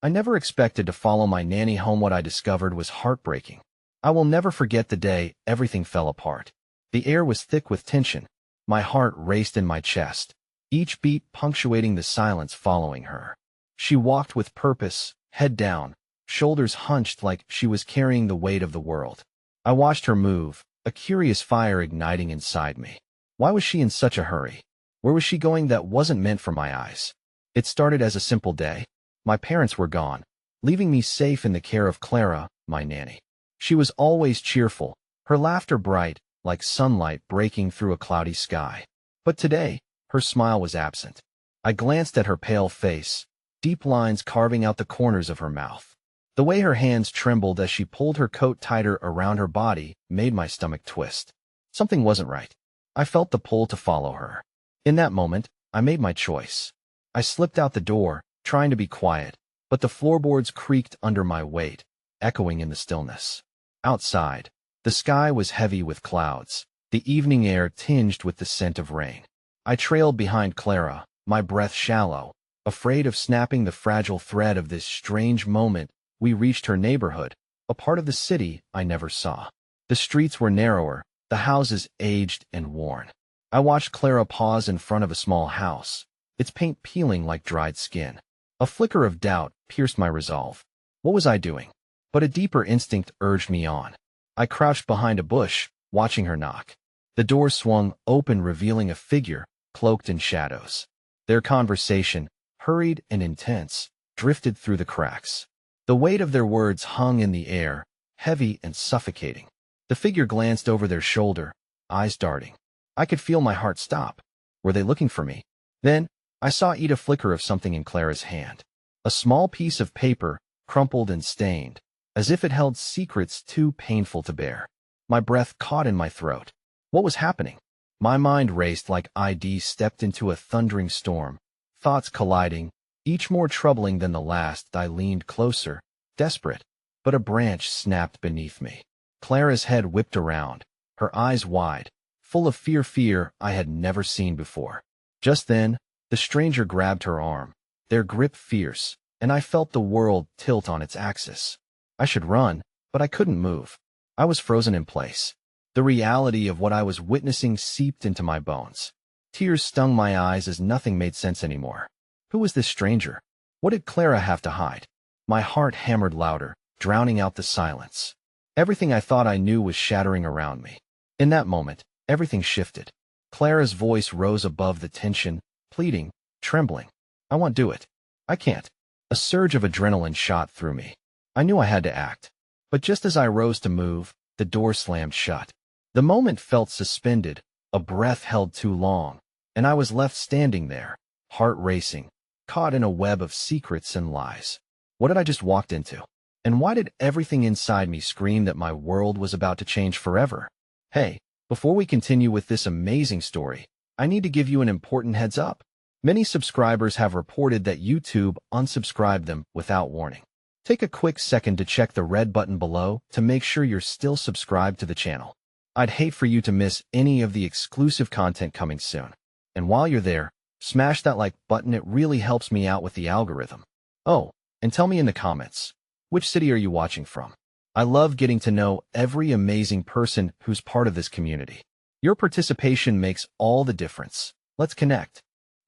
I never expected to follow my nanny home. What I discovered was heartbreaking. I will never forget the day everything fell apart. The air was thick with tension. My heart raced in my chest, each beat punctuating the silence following her. She walked with purpose, head down, shoulders hunched like she was carrying the weight of the world. I watched her move, a curious fire igniting inside me. Why was she in such a hurry? Where was she going that wasn't meant for my eyes? It started as a simple day. My parents were gone, leaving me safe in the care of Clara, my nanny. She was always cheerful, her laughter bright, like sunlight breaking through a cloudy sky. But today, her smile was absent. I glanced at her pale face, deep lines carving out the corners of her mouth. The way her hands trembled as she pulled her coat tighter around her body made my stomach twist. Something wasn't right. I felt the pull to follow her. In that moment, I made my choice. I slipped out the door, trying to be quiet, but the floorboards creaked under my weight, echoing in the stillness. Outside, the sky was heavy with clouds, the evening air tinged with the scent of rain. I trailed behind Clara, my breath shallow, afraid of snapping the fragile thread of this strange moment. We reached her neighborhood, a part of the city I never saw. The streets were narrower, the houses aged and worn. I watched Clara pause in front of a small house, its paint peeling like dried skin. A flicker of doubt pierced my resolve. What was I doing? But a deeper instinct urged me on. I crouched behind a bush, watching her knock. The door swung open, revealing a figure, cloaked in shadows. Their conversation, hurried and intense, drifted through the cracks. The weight of their words hung in the air, heavy and suffocating. The figure glanced over their shoulder, eyes darting. I could feel my heart stop. Were they looking for me? Then, I saw a flicker of something in Clara's hand. A small piece of paper, crumpled and stained, as if it held secrets too painful to bear. My breath caught in my throat. What was happening? My mind raced like I'd stepped into a thundering storm, thoughts colliding, each more troubling than the last. I leaned closer, desperate, but a branch snapped beneath me. Clara's head whipped around, her eyes wide, full of fear I had never seen before. Just then, the stranger grabbed her arm, their grip fierce, and I felt the world tilt on its axis. I should run, but I couldn't move. I was frozen in place. The reality of what I was witnessing seeped into my bones. Tears stung my eyes as nothing made sense anymore. Who was this stranger? What did Clara have to hide? My heart hammered louder, drowning out the silence. Everything I thought I knew was shattering around me. In that moment, everything shifted. Clara's voice rose above the tension, pleading, trembling. I won't do it. I can't. A surge of adrenaline shot through me. I knew I had to act. But just as I rose to move, the door slammed shut. The moment felt suspended, a breath held too long, and I was left standing there, heart racing, caught in a web of secrets and lies. What had I just walked into? And why did everything inside me scream that my world was about to change forever? Hey, before we continue with this amazing story, I need to give you an important heads up. Many subscribers have reported that YouTube unsubscribed them without warning. Take a quick second to check the red button below to make sure you're still subscribed to the channel. I'd hate for you to miss any of the exclusive content coming soon. And while you're there, smash that like button. It really helps me out with the algorithm. Oh, and tell me in the comments, which city are you watching from? I love getting to know every amazing person who's part of this community. Your participation makes all the difference. Let's connect.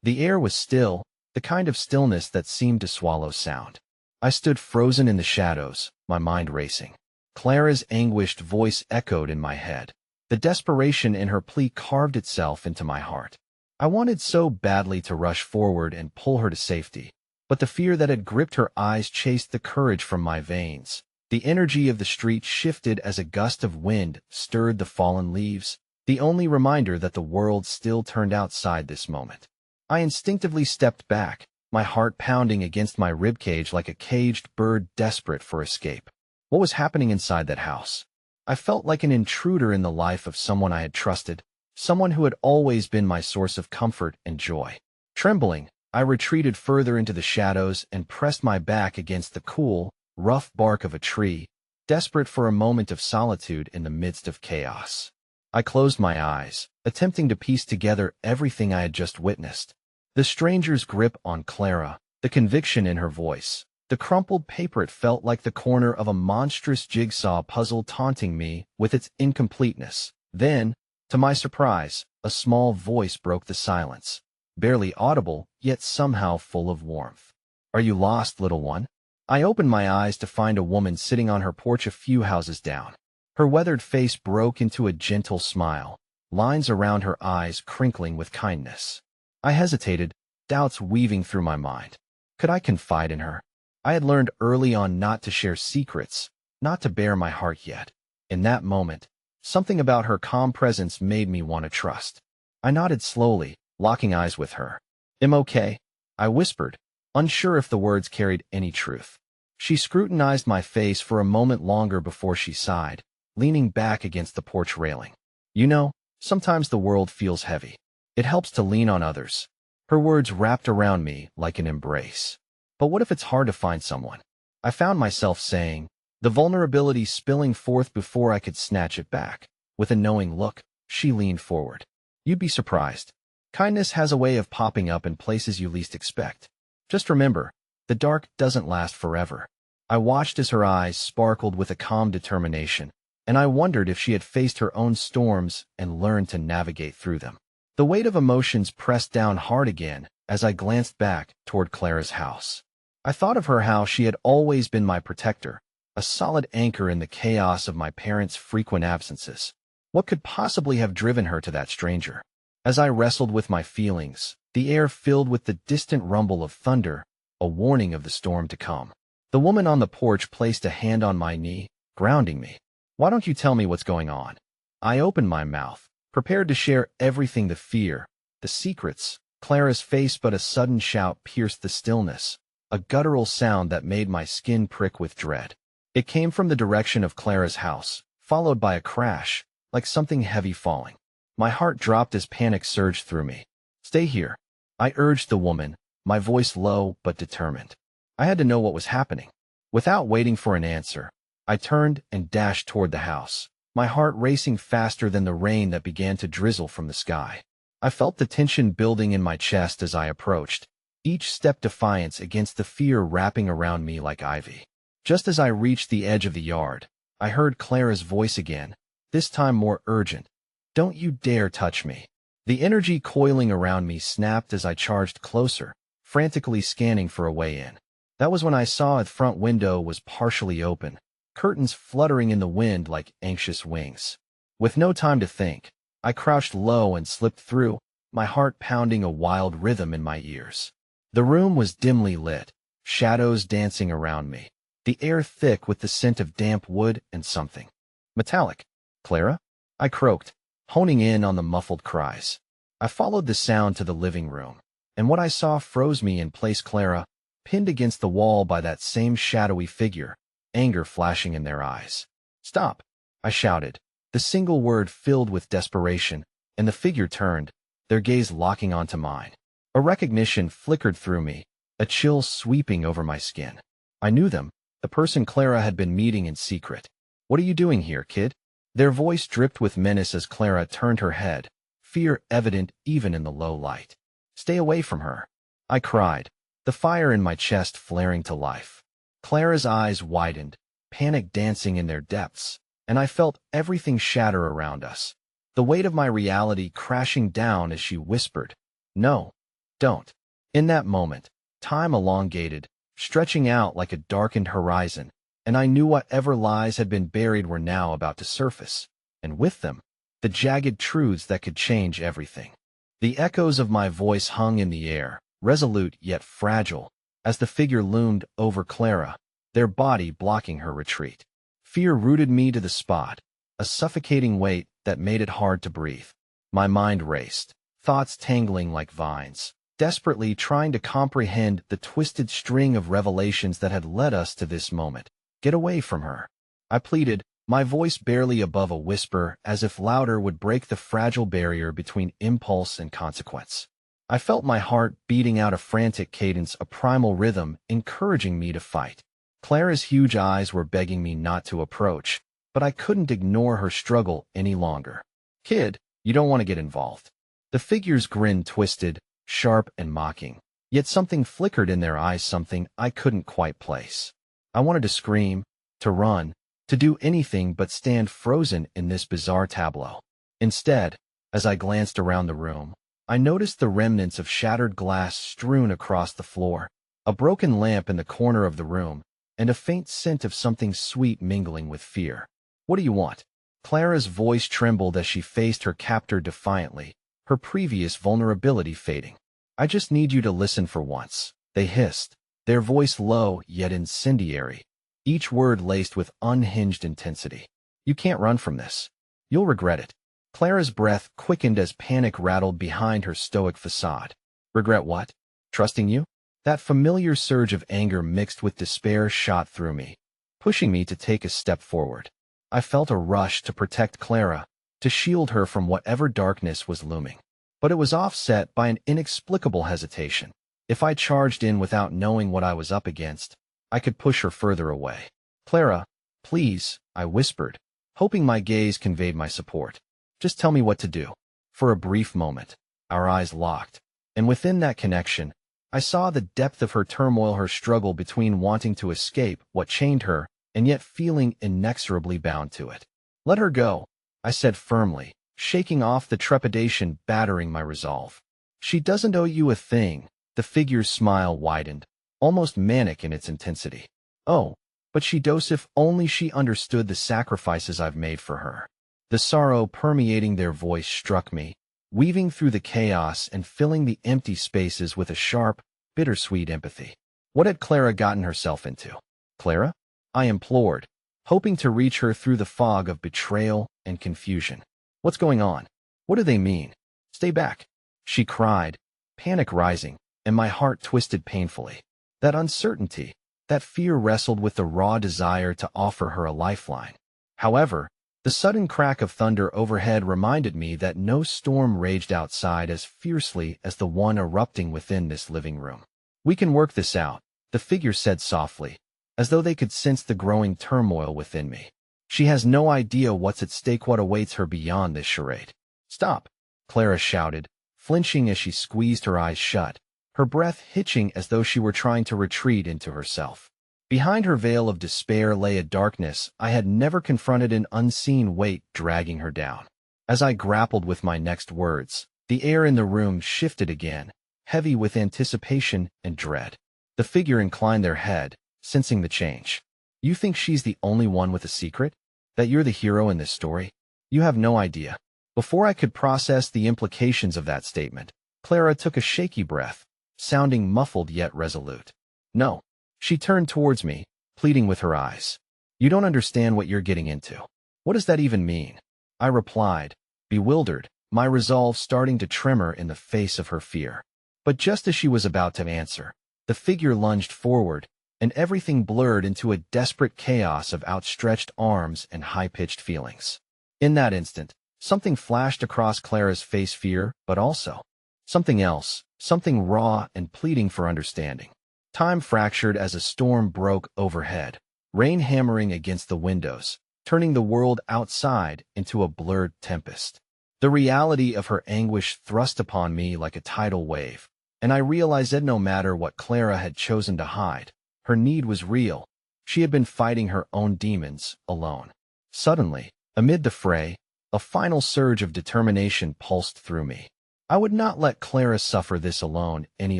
The air was still, the kind of stillness that seemed to swallow sound. I stood frozen in the shadows, my mind racing. Clara's anguished voice echoed in my head. The desperation in her plea carved itself into my heart. I wanted so badly to rush forward and pull her to safety, but the fear that had gripped her eyes chased the courage from my veins. The energy of the street shifted as a gust of wind stirred the fallen leaves, the only reminder that the world still turned outside this moment. I instinctively stepped back, my heart pounding against my ribcage like a caged bird desperate for escape. What was happening inside that house? I felt like an intruder in the life of someone I had trusted, someone who had always been my source of comfort and joy. Trembling, I retreated further into the shadows and pressed my back against the cool, rough bark of a tree, desperate for a moment of solitude in the midst of chaos. I closed my eyes, attempting to piece together everything I had just witnessed. The stranger's grip on Clara, the conviction in her voice, The crumpled paper, it felt like the corner of a monstrous jigsaw puzzle taunting me with its incompleteness. Then, to my surprise, a small voice broke the silence, barely audible, yet somehow full of warmth. "Are you lost, little one?" I opened my eyes to find a woman sitting on her porch a few houses down. Her weathered face broke into a gentle smile, lines around her eyes crinkling with kindness. I hesitated, doubts weaving through my mind. Could I confide in her? I had learned early on not to share secrets, not to bare my heart yet. In that moment, something about her calm presence made me want to trust. I nodded slowly, locking eyes with her. "I'm okay," I whispered, unsure if the words carried any truth. She scrutinized my face for a moment longer before she sighed, leaning back against the porch railing. "You know, sometimes the world feels heavy. It helps to lean on others." Her words wrapped around me like an embrace. "But what if it's hard to find someone?" I found myself saying, the vulnerability spilling forth before I could snatch it back. With a knowing look, she leaned forward. "You'd be surprised. Kindness has a way of popping up in places you least expect. Just remember, the dark doesn't last forever." I watched as her eyes sparkled with a calm determination, and I wondered if she had faced her own storms and learned to navigate through them. The weight of emotions pressed down hard again as I glanced back toward Clara's house. I thought of her how she had always been my protector, a solid anchor in the chaos of my parents' frequent absences. What could possibly have driven her to that stranger? As I wrestled with my feelings, the air filled with the distant rumble of thunder, a warning of the storm to come. The woman on the porch placed a hand on my knee, grounding me. "Why don't you tell me what's going on?" I opened my mouth, prepared to share everything, the fear, the secrets, Clara's face, but a sudden shout pierced the stillness, a guttural sound that made my skin prick with dread. It came from the direction of Clara's house, followed by a crash, like something heavy falling. My heart dropped as panic surged through me. "Stay here," I urged the woman, my voice low but determined. I had to know what was happening. Without waiting for an answer, I turned and dashed toward the house, my heart racing faster than the rain that began to drizzle from the sky. I felt the tension building in my chest as I approached, each step defiance against the fear wrapping around me like ivy. Just as I reached the edge of the yard, I heard Clara's voice again, this time more urgent. "Don't you dare touch me." The energy coiling around me snapped as I charged closer, frantically scanning for a way in. That was when I saw the front window was partially open, curtains fluttering in the wind like anxious wings. With no time to think, I crouched low and slipped through, my heart pounding a wild rhythm in my ears. The room was dimly lit, shadows dancing around me, the air thick with the scent of damp wood and something metallic. "Clara?" I croaked, honing in on the muffled cries. I followed the sound to the living room, and what I saw froze me in place. Clara, pinned against the wall by that same shadowy figure, anger flashing in their eyes. "Stop!" I shouted, the single word filled with desperation, and the figure turned, their gaze locking onto mine. A recognition flickered through me, a chill sweeping over my skin. I knew them, the person Clara had been meeting in secret. "What are you doing here, kid?" Their voice dripped with menace as Clara turned her head, fear evident even in the low light. "Stay away from her," I cried, the fire in my chest flaring to life. Clara's eyes widened, panic dancing in their depths, and I felt everything shatter around us, the weight of my reality crashing down as she whispered, "No, don't." In that moment, time elongated, stretching out like a darkened horizon, and I knew whatever lies had been buried were now about to surface, and with them, the jagged truths that could change everything. The echoes of my voice hung in the air, resolute yet fragile, as the figure loomed over Clara, their body blocking her retreat. Fear rooted me to the spot, a suffocating weight that made it hard to breathe. My mind raced, thoughts tangling like vines, desperately trying to comprehend the twisted string of revelations that had led us to this moment. "Get away from her," I pleaded, my voice barely above a whisper, as if louder would break the fragile barrier between impulse and consequence. I felt my heart beating out a frantic cadence, a primal rhythm encouraging me to fight. Clara's huge eyes were begging me not to approach, but I couldn't ignore her struggle any longer. "Kid, you don't want to get involved." The figure's grin twisted, sharp and mocking. Yet something flickered in their eyes, something I couldn't quite place. I wanted to scream, to run, to do anything but stand frozen in this bizarre tableau. Instead, as I glanced around the room, I noticed the remnants of shattered glass strewn across the floor, a broken lamp in the corner of the room, and a faint scent of something sweet mingling with fear. "What do you want?" Clara's voice trembled as she faced her captor defiantly, her previous vulnerability fading. "I just need you to listen for once," they hissed, their voice low yet incendiary, each word laced with unhinged intensity. "You can't run from this. You'll regret it." Clara's breath quickened as panic rattled behind her stoic facade. "Regret what? Trusting you?" That familiar surge of anger mixed with despair shot through me, pushing me to take a step forward. I felt a rush to protect Clara, to shield her from whatever darkness was looming. But it was offset by an inexplicable hesitation. If I charged in without knowing what I was up against, I could push her further away. "Clara, please," I whispered, hoping my gaze conveyed my support. "Just tell me what to do." For a brief moment, our eyes locked, and within that connection, I saw the depth of her turmoil, her struggle between wanting to escape what chained her and yet feeling inexorably bound to it. "Let her go," I said firmly, shaking off the trepidation battering my resolve. "She doesn't owe you a thing." The figure's smile widened, almost manic in its intensity. "Oh, but she does if only she understood the sacrifices I've made for her." The sorrow permeating their voice struck me, weaving through the chaos and filling the empty spaces with a sharp, bittersweet empathy. What had Clara gotten herself into? "Clara?" I implored, hoping to reach her through the fog of betrayal and confusion. "What's going on? What do they mean?" "Stay back," she cried, panic rising, and my heart twisted painfully. That uncertainty, that fear wrestled with the raw desire to offer her a lifeline. However, the sudden crack of thunder overhead reminded me that no storm raged outside as fiercely as the one erupting within this living room. "We can work this out," the figure said softly, as though they could sense the growing turmoil within me. "She has no idea what's at stake, what awaits her beyond this charade." "Stop," Clara shouted, flinching as she squeezed her eyes shut, her breath hitching as though she were trying to retreat into herself. Behind her veil of despair lay a darkness I had never confronted, an unseen weight dragging her down. As I grappled with my next words, the air in the room shifted again, heavy with anticipation and dread. The figure inclined their head, sensing the change. "You think she's the only one with a secret? That you're the hero in this story? You have no idea." Before I could process the implications of that statement, Clara took a shaky breath, sounding muffled yet resolute. "No." She turned towards me, pleading with her eyes. "You don't understand what you're getting into." "What does that even mean?" I replied, bewildered, my resolve starting to tremor in the face of her fear. But just as she was about to answer, the figure lunged forward, and everything blurred into a desperate chaos of outstretched arms and high-pitched feelings. In that instant, something flashed across Clara's face, fear, but also something else, something raw and pleading for understanding. Time fractured as a storm broke overhead, rain hammering against the windows, turning the world outside into a blurred tempest. The reality of her anguish thrust upon me like a tidal wave, and I realized that no matter what Clara had chosen to hide, her need was real. She had been fighting her own demons, alone. Suddenly, amid the fray, a final surge of determination pulsed through me. I would not let Clara suffer this alone any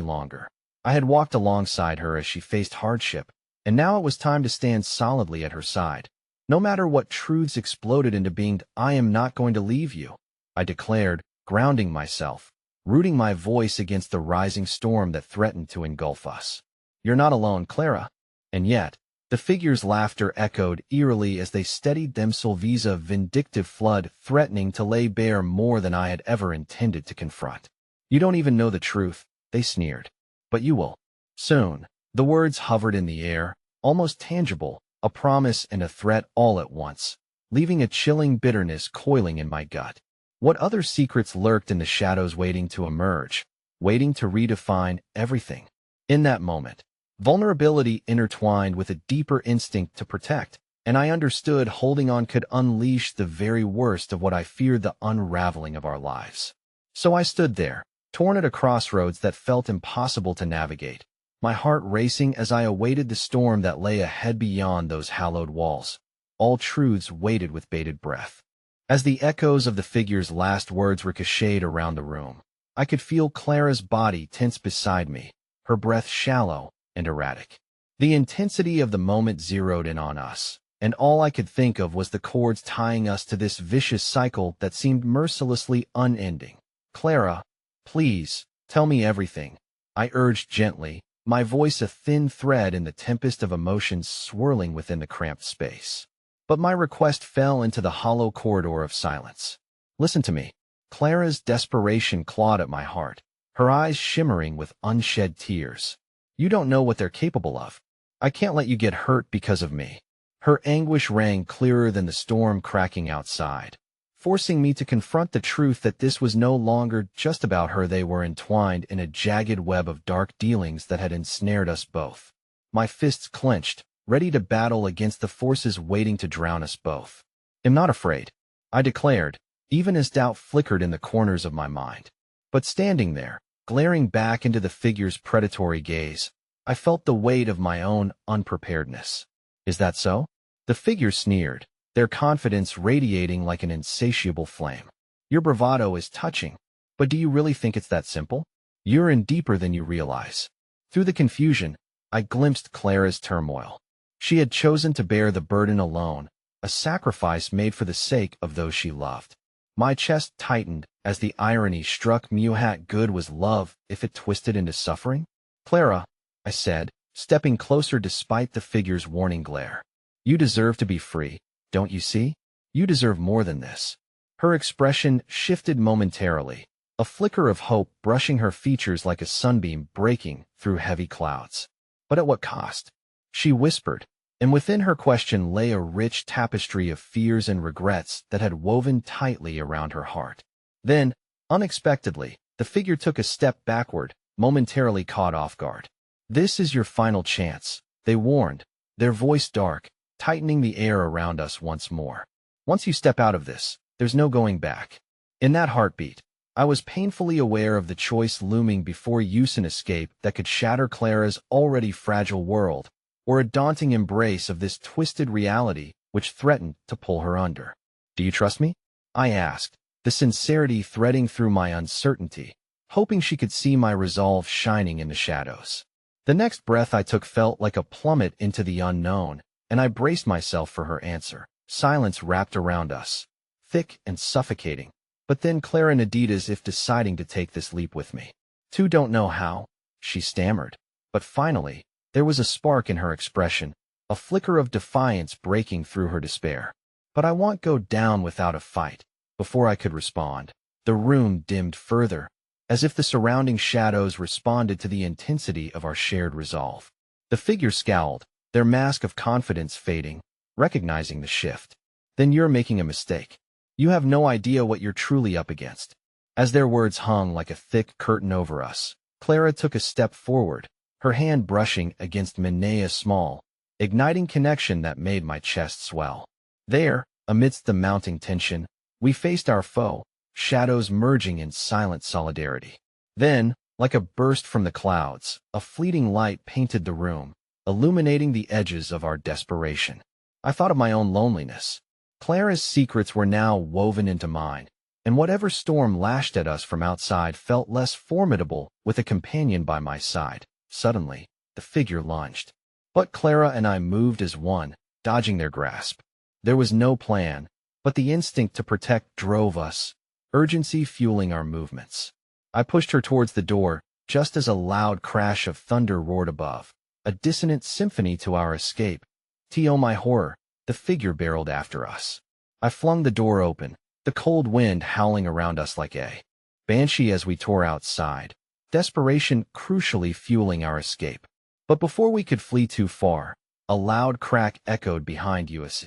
longer. I had walked alongside her as she faced hardship, and now it was time to stand solidly at her side. No matter what truths exploded into being, "I am not going to leave you," I declared, grounding myself, rooting my voice against the rising storm that threatened to engulf us. "You're not alone, Clara." And yet, the figure's laughter echoed eerily as they steadied themselves, a vindictive flood threatening to lay bare more than I had ever intended to confront. "You don't even know the truth," they sneered. "But you will. Soon." The words hovered in the air, almost tangible, a promise and a threat all at once, leaving a chilling bitterness coiling in my gut. What other secrets lurked in the shadows, waiting to emerge, waiting to redefine everything? In that moment, vulnerability intertwined with a deeper instinct to protect, and I understood holding on could unleash the very worst of what I feared, the unraveling of our lives. So I stood there, torn at a crossroads that felt impossible to navigate, my heart racing as I awaited the storm that lay ahead beyond those hallowed walls. All truths waited with bated breath. As the echoes of the figure's last words ricocheted around the room, I could feel Clara's body tense beside me, her breath shallow and erratic. The intensity of the moment zeroed in on us, and all I could think of was the cords tying us to this vicious cycle that seemed mercilessly unending. "Clara, please, tell me everything," I urged gently, my voice a thin thread in the tempest of emotions swirling within the cramped space. But my request fell into the hollow corridor of silence. "Listen to me." Clara's desperation clawed at my heart, her eyes shimmering with unshed tears. "You don't know what they're capable of. I can't let you get hurt because of me." Her anguish rang clearer than the storm cracking outside, forcing me to confront the truth that this was no longer just about her. They were entwined in a jagged web of dark dealings that had ensnared us both. My fists clenched, ready to battle against the forces waiting to drown us both. "I'm not afraid," I declared, even as doubt flickered in the corners of my mind. But standing there, glaring back into the figure's predatory gaze, I felt the weight of my own unpreparedness. "Is that so?" The figure sneered, their confidence radiating like an insatiable flame. "Your bravado is touching, but do you really think it's that simple? You're in deeper than you realize." Through the confusion, I glimpsed Clara's turmoil. She had chosen to bear the burden alone, a sacrifice made for the sake of those she loved. My chest tightened as the irony struck me. What good was love if it twisted into suffering? "Clara," I said, stepping closer despite the figure's warning glare. "You deserve to be free, don't you see? You deserve more than this." Her expression shifted momentarily, a flicker of hope brushing her features like a sunbeam breaking through heavy clouds. "But at what cost?" she whispered, and within her question lay a rich tapestry of fears and regrets that had woven tightly around her heart. Then, unexpectedly, the figure took a step backward, momentarily caught off guard. "This is your final chance," they warned, their voice dark, tightening the air around us once more. "Once you step out of this, there's no going back." In that heartbeat, I was painfully aware of the choice looming before: use an escape that could shatter Clara's already fragile world, or a daunting embrace of this twisted reality which threatened to pull her under. "Do you trust me?" I asked, the sincerity threading through my uncertainty, hoping she could see my resolve shining in the shadows. The next breath I took felt like a plummet into the unknown, and I braced myself for her answer. Silence wrapped around us, thick and suffocating. But then Clara nodded as if deciding to take this leap with me. "Too don't know how," she stammered. But finally, there was a spark in her expression, a flicker of defiance breaking through her despair. "But I won't go down without a fight." Before I could respond, the room dimmed further, as if the surrounding shadows responded to the intensity of our shared resolve. The figure scowled, their mask of confidence fading, recognizing the shift. "Then you're making a mistake. You have no idea what you're truly up against." As their words hung like a thick curtain over us, Clara took a step forward, her hand brushing against Minea's small, igniting connection that made my chest swell. There, amidst the mounting tension, we faced our foe, shadows merging in silent solidarity. Then, like a burst from the clouds, a fleeting light painted the room, illuminating the edges of our desperation. I thought of my own loneliness. Clara's secrets were now woven into mine, and whatever storm lashed at us from outside felt less formidable with a companion by my side. Suddenly, the figure lunged. But Clara and I moved as one, dodging their grasp. There was no plan, but the instinct to protect drove us, urgency fueling our movements. I pushed her towards the door, just as a loud crash of thunder roared above, a dissonant symphony to our escape. To my horror, the figure barreled after us. I flung the door open, the cold wind howling around us like a banshee as we tore outside, desperation crucially fueling our escape. But before we could flee too far, a loud crack echoed behind us,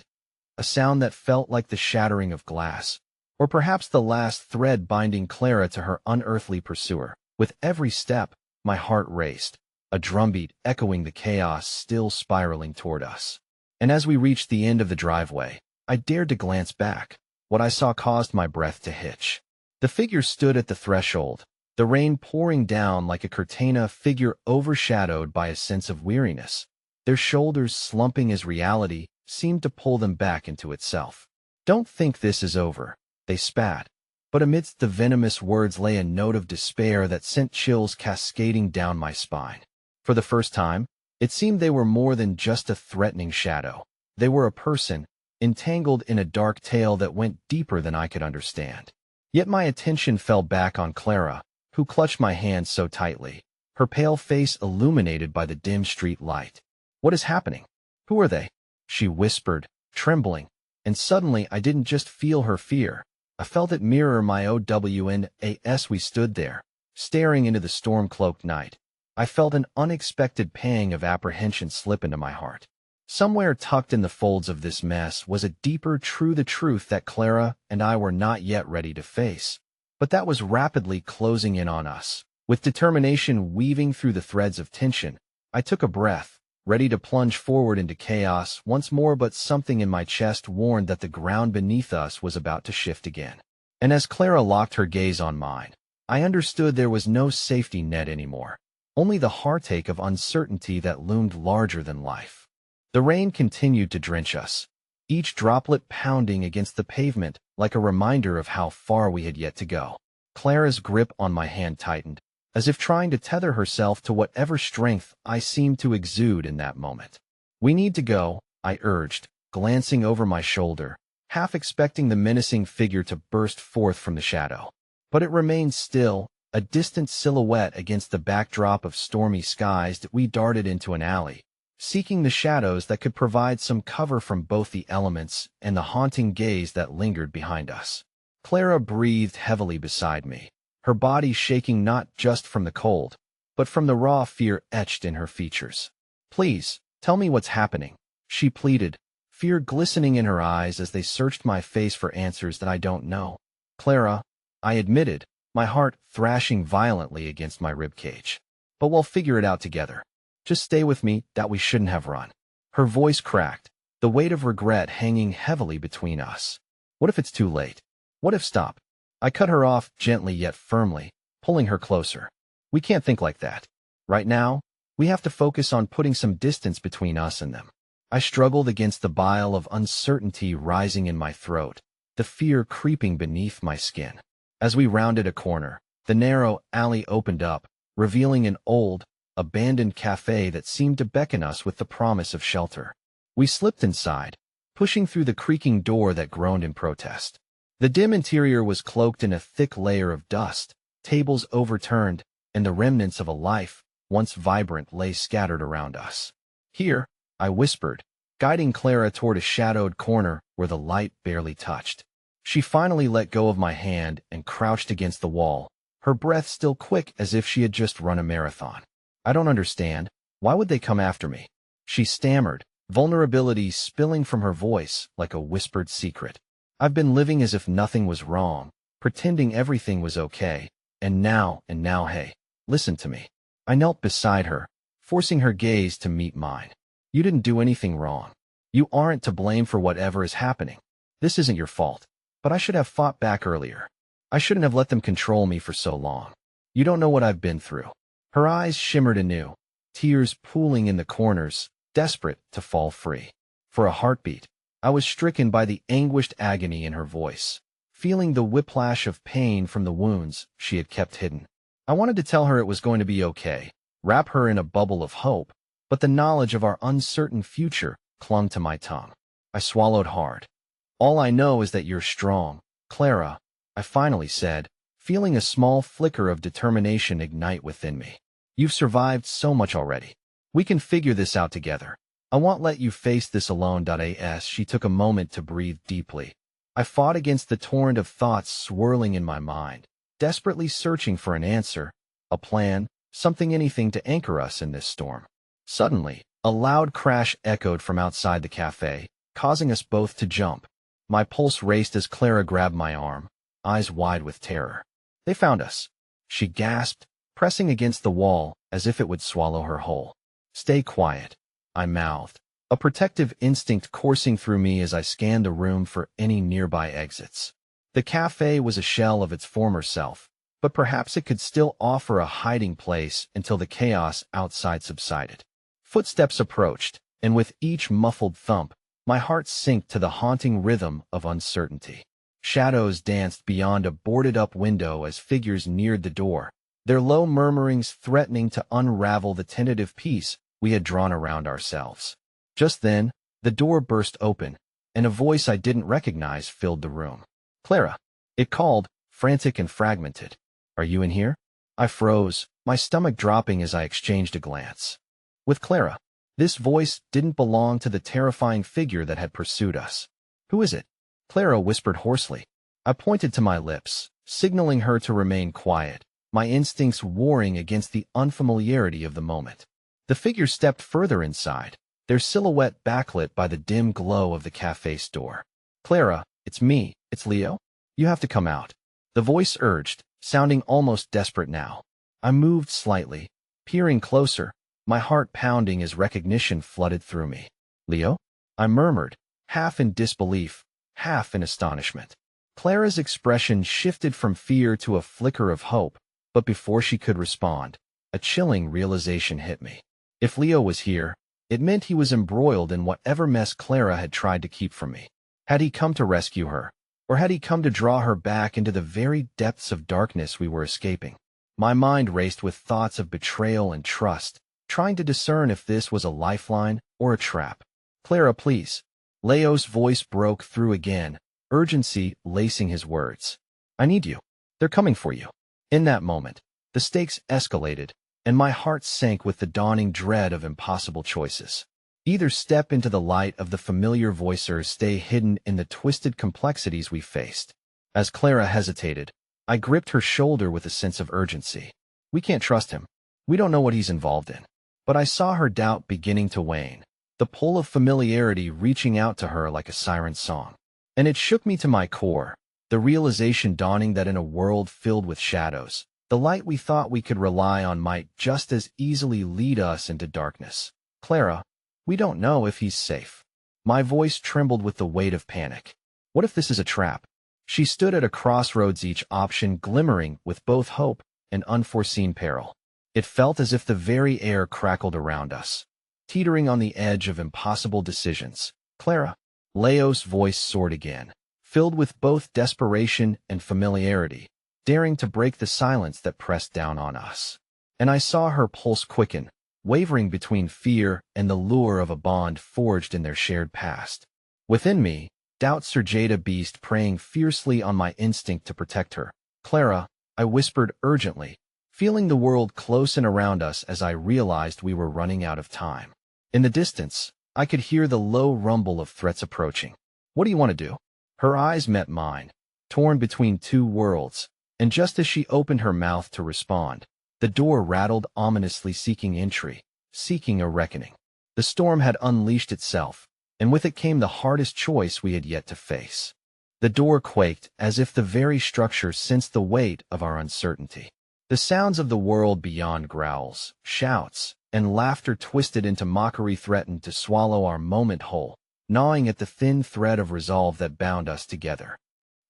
a sound that felt like the shattering of glass, or perhaps the last thread binding Clara to her unearthly pursuer. With every step, my heart raced, a drumbeat echoing the chaos still spiraling toward us. And as we reached the end of the driveway, I dared to glance back. What I saw caused my breath to hitch. The figure stood at the threshold, the rain pouring down like a curtain, figure overshadowed by a sense of weariness. Their shoulders slumping as reality seemed to pull them back into itself. "Don't think this is over," they spat. But amidst the venomous words lay a note of despair that sent chills cascading down my spine. For the first time, it seemed they were more than just a threatening shadow. They were a person, entangled in a dark tale that went deeper than I could understand. Yet my attention fell back on Clara, who clutched my hand so tightly, her pale face illuminated by the dim street light. "What is happening? Who are they?" she whispered, trembling, and suddenly I didn't just feel her fear. I felt it mirror my own. As we stood there, staring into the storm-cloaked night, I felt an unexpected pang of apprehension slip into my heart. Somewhere tucked in the folds of this mess was a deeper truth that Clara and I were not yet ready to face. But that was rapidly closing in on us. With determination weaving through the threads of tension, I took a breath, ready to plunge forward into chaos once more, but something in my chest warned that the ground beneath us was about to shift again. And as Clara locked her gaze on mine, I understood there was no safety net anymore, only the heartache of uncertainty that loomed larger than life. The rain continued to drench us, each droplet pounding against the pavement like a reminder of how far we had yet to go. Clara's grip on my hand tightened, as if trying to tether herself to whatever strength I seemed to exude in that moment. "We need to go," I urged, glancing over my shoulder, half expecting the menacing figure to burst forth from the shadow. But it remained still, a distant silhouette against the backdrop of stormy skies. That we darted into an alley, seeking the shadows that could provide some cover from both the elements and the haunting gaze that lingered behind us. Clara breathed heavily beside me, her body shaking not just from the cold, but from the raw fear etched in her features. "Please, tell me what's happening," she pleaded, fear glistening in her eyes as they searched my face for answers that I don't know. "Clara," I admitted, my heart thrashing violently against my ribcage. "But we'll figure it out together. Just stay with me." "That we shouldn't have run." Her voice cracked, the weight of regret hanging heavily between us. "What if it's too late? What if stop?" I cut her off gently yet firmly, pulling her closer. "We can't think like that. Right now, we have to focus on putting some distance between us and them." I struggled against the bile of uncertainty rising in my throat, the fear creeping beneath my skin. As we rounded a corner, the narrow alley opened up, revealing an old, abandoned cafe that seemed to beckon us with the promise of shelter. We slipped inside, pushing through the creaking door that groaned in protest. The dim interior was cloaked in a thick layer of dust, tables overturned, and the remnants of a life, once vibrant, lay scattered around us. "Here," I whispered, guiding Clara toward a shadowed corner where the light barely touched. She finally let go of my hand and crouched against the wall, her breath still quick as if she had just run a marathon. "I don't understand. Why would they come after me?" she stammered, vulnerability spilling from her voice like a whispered secret. "I've been living as if nothing was wrong, pretending everything was okay, and now, hey, listen to me." I knelt beside her, forcing her gaze to meet mine. "You didn't do anything wrong. You aren't to blame for whatever is happening. This isn't your fault. But I should have fought back earlier. I shouldn't have let them control me for so long. You don't know what I've been through." Her eyes shimmered anew, tears pooling in the corners, desperate to fall free. For a heartbeat, I was stricken by the anguished agony in her voice, feeling the whiplash of pain from the wounds she had kept hidden. I wanted to tell her it was going to be okay, wrap her in a bubble of hope, but the knowledge of our uncertain future clung to my tongue. I swallowed hard. "All I know is that you're strong, Clara," I finally said, feeling a small flicker of determination ignite within me. "You've survived so much already. We can figure this out together. I won't let you face this alone." She took a moment to breathe deeply. I fought against the torrent of thoughts swirling in my mind, desperately searching for an answer, a plan, anything to anchor us in this storm. Suddenly, a loud crash echoed from outside the cafe, causing us both to jump. My pulse raced as Clara grabbed my arm, eyes wide with terror. "They found us," she gasped, pressing against the wall as if it would swallow her whole. "Stay quiet," I mouthed, a protective instinct coursing through me as I scanned the room for any nearby exits. The cafe was a shell of its former self, but perhaps it could still offer a hiding place until the chaos outside subsided. Footsteps approached, and with each muffled thump, my heart sank to the haunting rhythm of uncertainty. Shadows danced beyond a boarded-up window as figures neared the door, their low murmurings threatening to unravel the tentative peace we had drawn around ourselves. Just then, the door burst open, and a voice I didn't recognize filled the room. "Clara," it called, frantic and fragmented. "Are you in here?" I froze, my stomach dropping as I exchanged a glance. With Clara. This voice didn't belong to the terrifying figure that had pursued us. "Who is it?" Clara whispered hoarsely. I pointed to my lips, signaling her to remain quiet, my instincts warring against the unfamiliarity of the moment. The figure stepped further inside, their silhouette backlit by the dim glow of the cafe's door. "Clara, it's me, it's Leo. You have to come out," the voice urged, sounding almost desperate now. I moved slightly, peering closer, my heart pounding as recognition flooded through me. "Leo?" I murmured, half in disbelief, half in astonishment. Clara's expression shifted from fear to a flicker of hope, but before she could respond, a chilling realization hit me. If Leo was here, it meant he was embroiled in whatever mess Clara had tried to keep from me. Had he come to rescue her, or had he come to draw her back into the very depths of darkness we were escaping? My mind raced with thoughts of betrayal and trust, trying to discern if this was a lifeline or a trap. "Clara, please." Leo's voice broke through again, urgency lacing his words. "I need you. They're coming for you." In that moment, the stakes escalated, and my heart sank with the dawning dread of impossible choices. Either step into the light of the familiar voice or stay hidden in the twisted complexities we faced. As Clara hesitated, I gripped her shoulder with a sense of urgency. "We can't trust him. We don't know what he's involved in." But I saw her doubt beginning to wane, the pull of familiarity reaching out to her like a siren's song. And it shook me to my core, the realization dawning that in a world filled with shadows, the light we thought we could rely on might just as easily lead us into darkness. "Clara, we don't know if he's safe." My voice trembled with the weight of panic. "What if this is a trap?" She stood at a crossroads, each option glimmering with both hope and unforeseen peril. It felt as if the very air crackled around us, teetering on the edge of impossible decisions. "Clara." Leo's voice soared again, filled with both desperation and familiarity, daring to break the silence that pressed down on us. And I saw her pulse quicken, wavering between fear and the lure of a bond forged in their shared past. Within me, doubt surged, a beast preying fiercely on my instinct to protect her. "Clara," I whispered urgently, feeling the world close in around us as I realized we were running out of time. In the distance, I could hear the low rumble of threats approaching. "What do you want to do?" Her eyes met mine, torn between two worlds, and just as she opened her mouth to respond, the door rattled ominously, seeking entry, seeking a reckoning. The storm had unleashed itself, and with it came the hardest choice we had yet to face. The door quaked as if the very structure sensed the weight of our uncertainty. The sounds of the world beyond, growls, shouts, and laughter twisted into mockery, threatened to swallow our moment whole, gnawing at the thin thread of resolve that bound us together.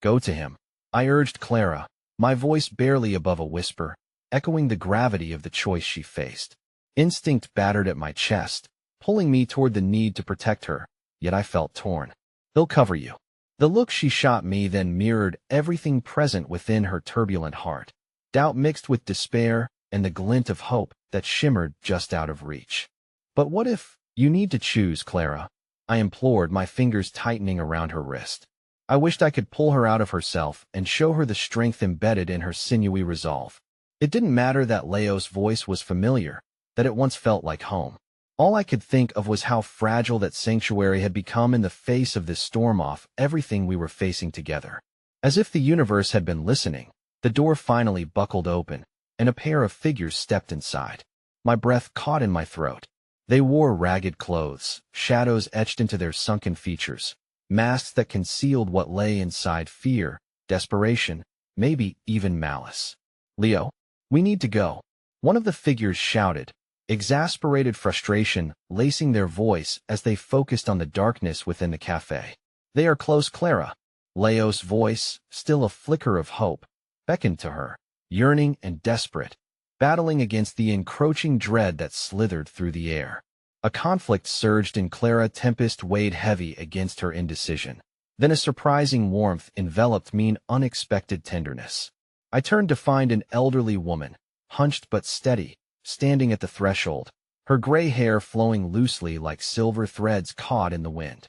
"Go to him," I urged Clara, my voice barely above a whisper, echoing the gravity of the choice she faced. Instinct battered at my chest, pulling me toward the need to protect her, yet I felt torn. "They'll cover you." The look she shot me then mirrored everything present within her turbulent heart. Doubt mixed with despair, and the glint of hope that shimmered just out of reach. "But what if you need to choose, Clara?" I implored, my fingers tightening around her wrist. I wished I could pull her out of herself and show her the strength embedded in her sinewy resolve. It didn't matter that Leo's voice was familiar, that it once felt like home. All I could think of was how fragile that sanctuary had become in the face of this storm, off everything we were facing together. As if the universe had been listening, the door finally buckled open, and a pair of figures stepped inside. My breath caught in my throat. They wore ragged clothes, shadows etched into their sunken features, masks that concealed what lay inside: fear, desperation, maybe even malice. "Leo, we need to go," one of the figures shouted, exasperated frustration lacing their voice as they focused on the darkness within the cafe. "They are close, Clara." Leo's voice, still a flicker of hope, beckoned to her, yearning and desperate, battling against the encroaching dread that slithered through the air. A conflict surged in Clara. Tempest weighed heavy against her indecision. Then a surprising warmth enveloped me, in unexpected tenderness. I turned to find an elderly woman, hunched but steady, standing at the threshold, her gray hair flowing loosely like silver threads caught in the wind.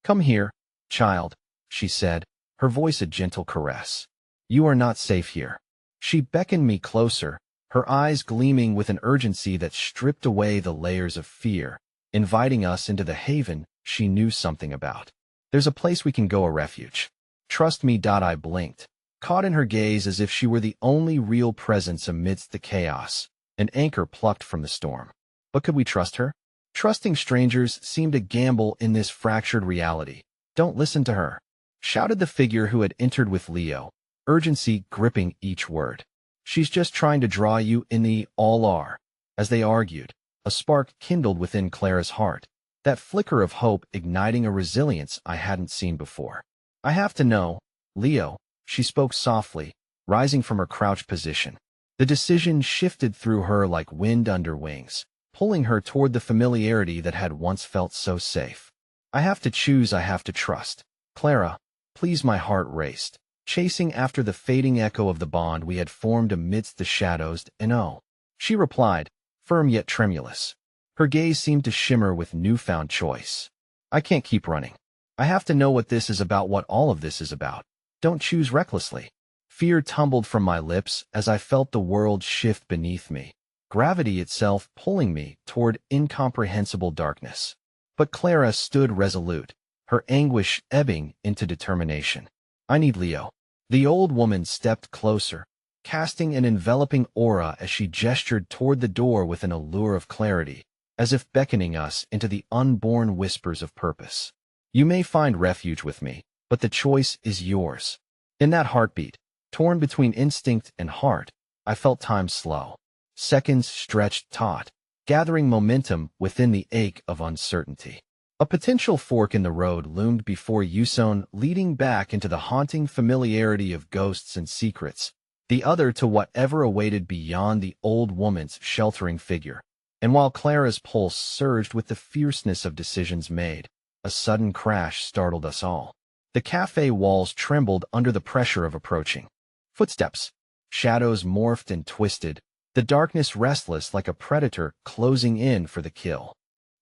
"Come here, child," she said, her voice a gentle caress. "You are not safe here." She beckoned me closer, her eyes gleaming with an urgency that stripped away the layers of fear, inviting us into the haven she knew something about. "There's a place we can go, a refuge. Trust me." I blinked, caught in her gaze as if she were the only real presence amidst the chaos, an anchor plucked from the storm. But could we trust her? Trusting strangers seemed a gamble in this fractured reality. "Don't listen to her," shouted the figure who had entered with Leo, urgency gripping each word. "She's just trying to draw you in." The all are. As they argued, a spark kindled within Clara's heart, that flicker of hope igniting a resilience I hadn't seen before. "I have to know, Leo," she spoke softly, rising from her crouched position. The decision shifted through her like wind under wings, pulling her toward the familiarity that had once felt so safe. "I have to choose. I have to trust. Clara, please." My heart raced, chasing after the fading echo of the bond we had formed amidst the shadows. "And oh," she replied, firm yet tremulous. Her gaze seemed to shimmer with newfound choice. "I can't keep running. I have to know what this is about, what all of this is about. Don't choose recklessly." Fear tumbled from my lips as I felt the world shift beneath me, gravity itself pulling me toward incomprehensible darkness. But Clara stood resolute, her anguish ebbing into determination. "I need Leo." The old woman stepped closer, casting an enveloping aura as she gestured toward the door with an allure of clarity, as if beckoning us into the unborn whispers of purpose. "You may find refuge with me, but the choice is yours." In that heartbeat, torn between instinct and heart, I felt time slow. Seconds stretched taut, gathering momentum within the ache of uncertainty. A potential fork in the road loomed before Yuson, leading back into the haunting familiarity of ghosts and secrets, the other to whatever awaited beyond the old woman's sheltering figure. And while Clara's pulse surged with the fierceness of decisions made, a sudden crash startled us all. The cafe walls trembled under the pressure of approaching footsteps. Shadows morphed and twisted, the darkness restless like a predator closing in for the kill.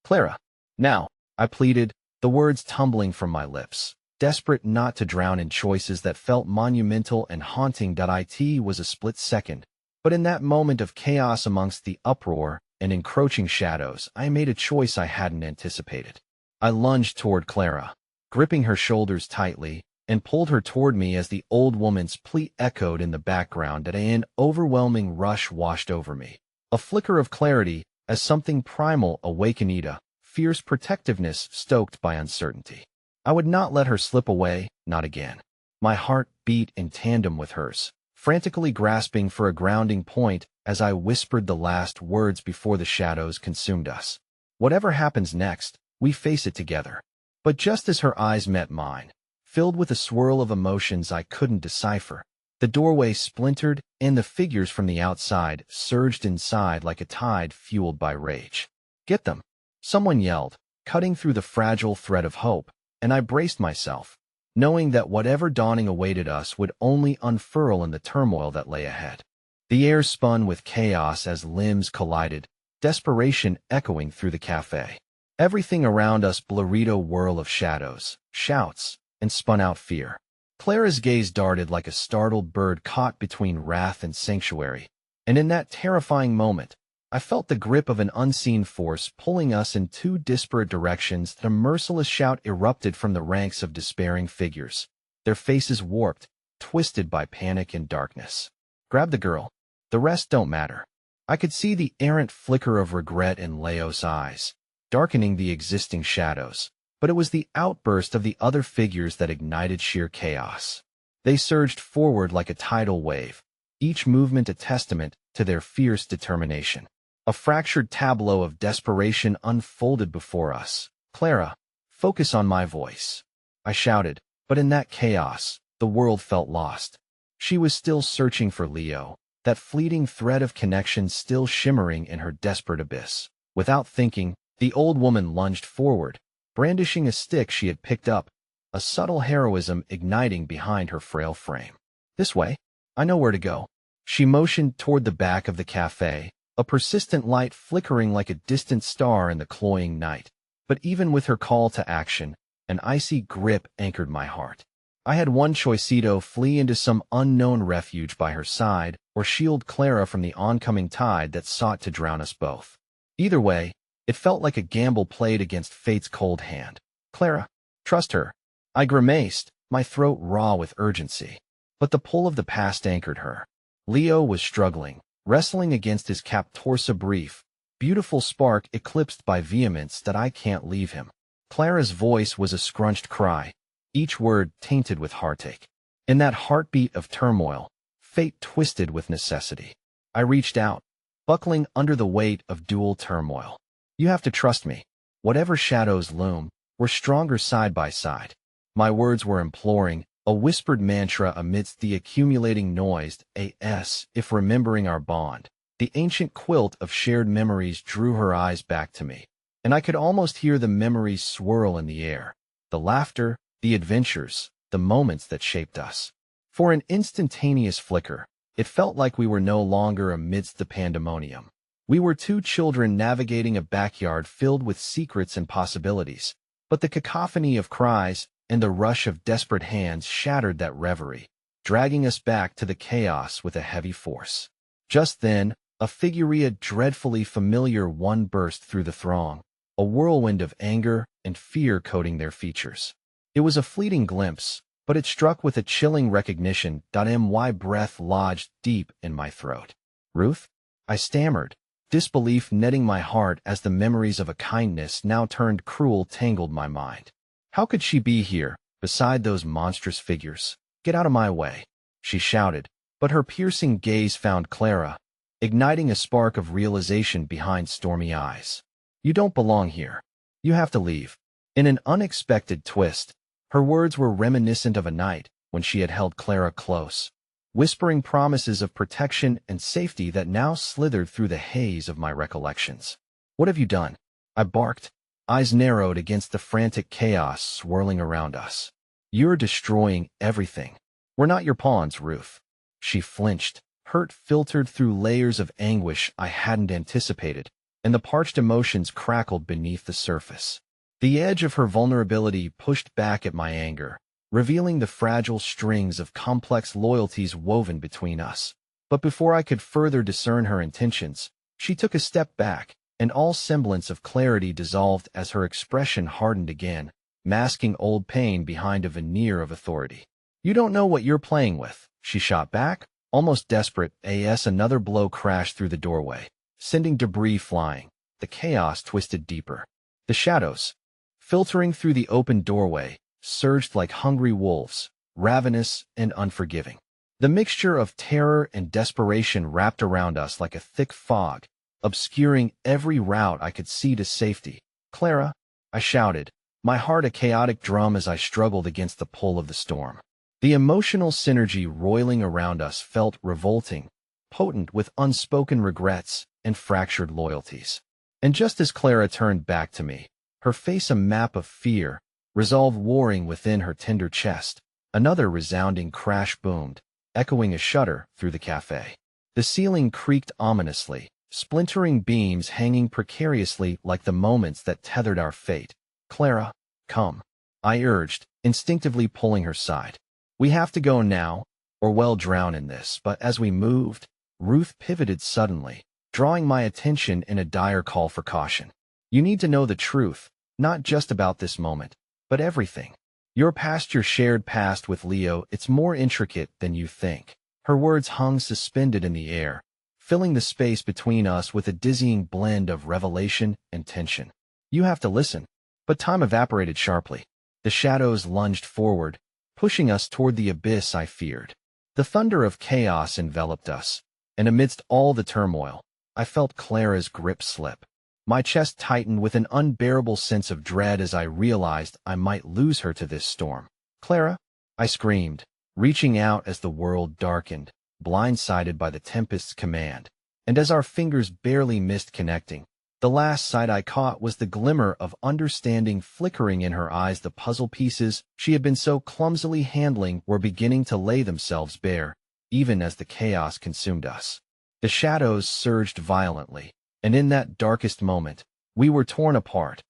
"Clara, now," I pleaded, the words tumbling from my lips, desperate not to drown in choices that felt monumental and haunting. It was a split second, but in that moment of chaos amongst the uproar and encroaching shadows, I made a choice I hadn't anticipated. I lunged toward Clara, gripping her shoulders tightly, and pulled her toward me as the old woman's plea echoed in the background. An overwhelming rush washed over me, a flicker of clarity as something primal awakened, fierce protectiveness stoked by uncertainty. I would not let her slip away, not again. My heart beat in tandem with hers, frantically grasping for a grounding point as I whispered the last words before the shadows consumed us. "Whatever happens next, we face it together." But just as her eyes met mine, filled with a swirl of emotions I couldn't decipher, the doorway splintered and the figures from the outside surged inside like a tide fueled by rage. "Get them!" someone yelled, cutting through the fragile thread of hope, and I braced myself, knowing that whatever dawning awaited us would only unfurl in the turmoil that lay ahead. The air spun with chaos as limbs collided, desperation echoing through the cafe. Everything around us blurred a whirl of shadows, shouts, and spun-out fear. Clara's gaze darted like a startled bird caught between wrath and sanctuary, and in that terrifying moment, I felt the grip of an unseen force pulling us in two disparate directions. A merciless shout erupted from the ranks of despairing figures, their faces warped, twisted by panic and darkness. "Grab the girl. The rest don't matter." I could see the errant flicker of regret in Leo's eyes, darkening the existing shadows, but it was the outburst of the other figures that ignited sheer chaos. They surged forward like a tidal wave, each movement a testament to their fierce determination. A fractured tableau of desperation unfolded before us. "Clara, focus on my voice," I shouted, but in that chaos, the world felt lost. She was still searching for Leo, that fleeting thread of connection still shimmering in her desperate abyss. Without thinking, the old woman lunged forward, brandishing a stick she had picked up, a subtle heroism igniting behind her frail frame. "This way. I know where to go." She motioned toward the back of the cafe, a persistent light flickering like a distant star in the cloying night. But even with her call to action, an icy grip anchored my heart. I had one choicito: flee into some unknown refuge by her side, or shield Clara from the oncoming tide that sought to drown us both. Either way, it felt like a gamble played against fate's cold hand. "Clara, trust her." I grimaced, my throat raw with urgency. But the pull of the past anchored her. Leo was struggling, wrestling against his captor's brief, beautiful spark eclipsed by vehemence that I can't leave him. Clara's voice was a scrunched cry, each word tainted with heartache. In that heartbeat of turmoil, fate twisted with necessity. I reached out, buckling under the weight of dual turmoil. "You have to trust me. Whatever shadows loom, we're stronger side by side." My words were imploring, a whispered mantra amidst the accumulating noise. If remembering our bond. The ancient quilt of shared memories drew her eyes back to me, and I could almost hear the memories swirl in the air. The laughter, the adventures, the moments that shaped us. For an instantaneous flicker, it felt like we were no longer amidst the pandemonium. We were two children navigating a backyard filled with secrets and possibilities. But the cacophony of cries and the rush of desperate hands shattered that reverie, dragging us back to the chaos with a heavy force. Just then, a figure dreadfully familiar one burst through the throng, a whirlwind of anger and fear coating their features. It was a fleeting glimpse, but it struck with a chilling recognition. My breath lodged deep in my throat. "Ruth?" I stammered, disbelief netting my heart as the memories of a kindness now turned cruel tangled my mind. How could she be here, beside those monstrous figures? "Get out of my way," she shouted, but her piercing gaze found Clara, igniting a spark of realization behind stormy eyes. "You don't belong here. You have to leave." In an unexpected twist, her words were reminiscent of a night when she had held Clara close, whispering promises of protection and safety that now slithered through the haze of my recollections. "What have you done?" I barked, eyes narrowed against the frantic chaos swirling around us. "You're destroying everything." "We're not your pawns, Ruth." She flinched, hurt filtered through layers of anguish I hadn't anticipated, and the parched emotions crackled beneath the surface. The edge of her vulnerability pushed back at my anger, revealing the fragile strings of complex loyalties woven between us. But before I could further discern her intentions, she took a step back, and all semblance of clarity dissolved as her expression hardened again, masking old pain behind a veneer of authority. "You don't know what you're playing with," she shot back, almost desperate. Another blow crashed through the doorway, sending debris flying. The chaos twisted deeper. The shadows, filtering through the open doorway, surged like hungry wolves, ravenous and unforgiving. The mixture of terror and desperation wrapped around us like a thick fog, obscuring every route I could see to safety. "Clara," I shouted, my heart a chaotic drum as I struggled against the pull of the storm. The emotional synergy roiling around us felt revolting, potent with unspoken regrets and fractured loyalties. And just as Clara turned back to me, her face a map of fear, resolve warring within her tender chest, another resounding crash boomed, echoing a shudder through the cafe. The ceiling creaked ominously, splintering beams hanging precariously like the moments that tethered our fate. "Clara, come," I urged, instinctively pulling her side. "We have to go now, or we'll drown in this." But as we moved, Ruth pivoted suddenly, drawing my attention in a dire call for caution. "You need to know the truth, not just about this moment, but everything. Your past, your shared past with Leo, it's more intricate than you think." Her words hung suspended in the air, filling the space between us with a dizzying blend of revelation and tension. "You have to listen." But time evaporated sharply. The shadows lunged forward, pushing us toward the abyss I feared. The thunder of chaos enveloped us, and amidst all the turmoil, I felt Clara's grip slip. My chest tightened with an unbearable sense of dread as I realized I might lose her to this storm. "Clara," I screamed, reaching out as the world darkened. blindsided by the tempest's command. And as our fingers barely missed connecting, the last sight I caught was the glimmer of understanding flickering in her eyes. The puzzle pieces she had been so clumsily handling were beginning to lay themselves bare, even as the chaos consumed us. The shadows surged violently, and in that darkest moment, we were torn apart,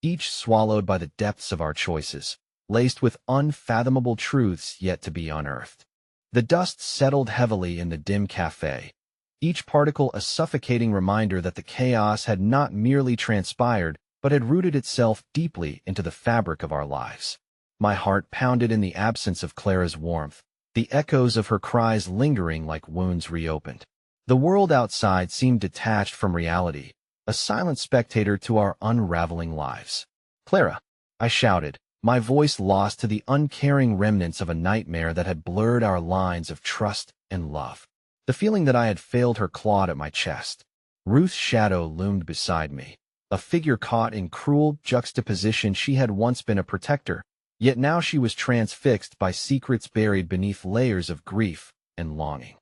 each swallowed by the depths of our choices, laced with unfathomable truths yet to be unearthed. The dust settled heavily in the dim cafe, each particle a suffocating reminder that the chaos had not merely transpired, but had rooted itself deeply into the fabric of our lives. My heart pounded in the absence of Clara's warmth, the echoes of her cries lingering like wounds reopened. The world outside seemed detached from reality, a silent spectator to our unraveling lives. "Clara!" I shouted, my voice lost to the uncaring remnants of a nightmare that had blurred our lines of trust and love. The feeling that I had failed her clawed at my chest. Ruth's shadow loomed beside me, a figure caught in cruel juxtaposition. She had once been a protector, yet now she was transfixed by secrets buried beneath layers of grief and longing.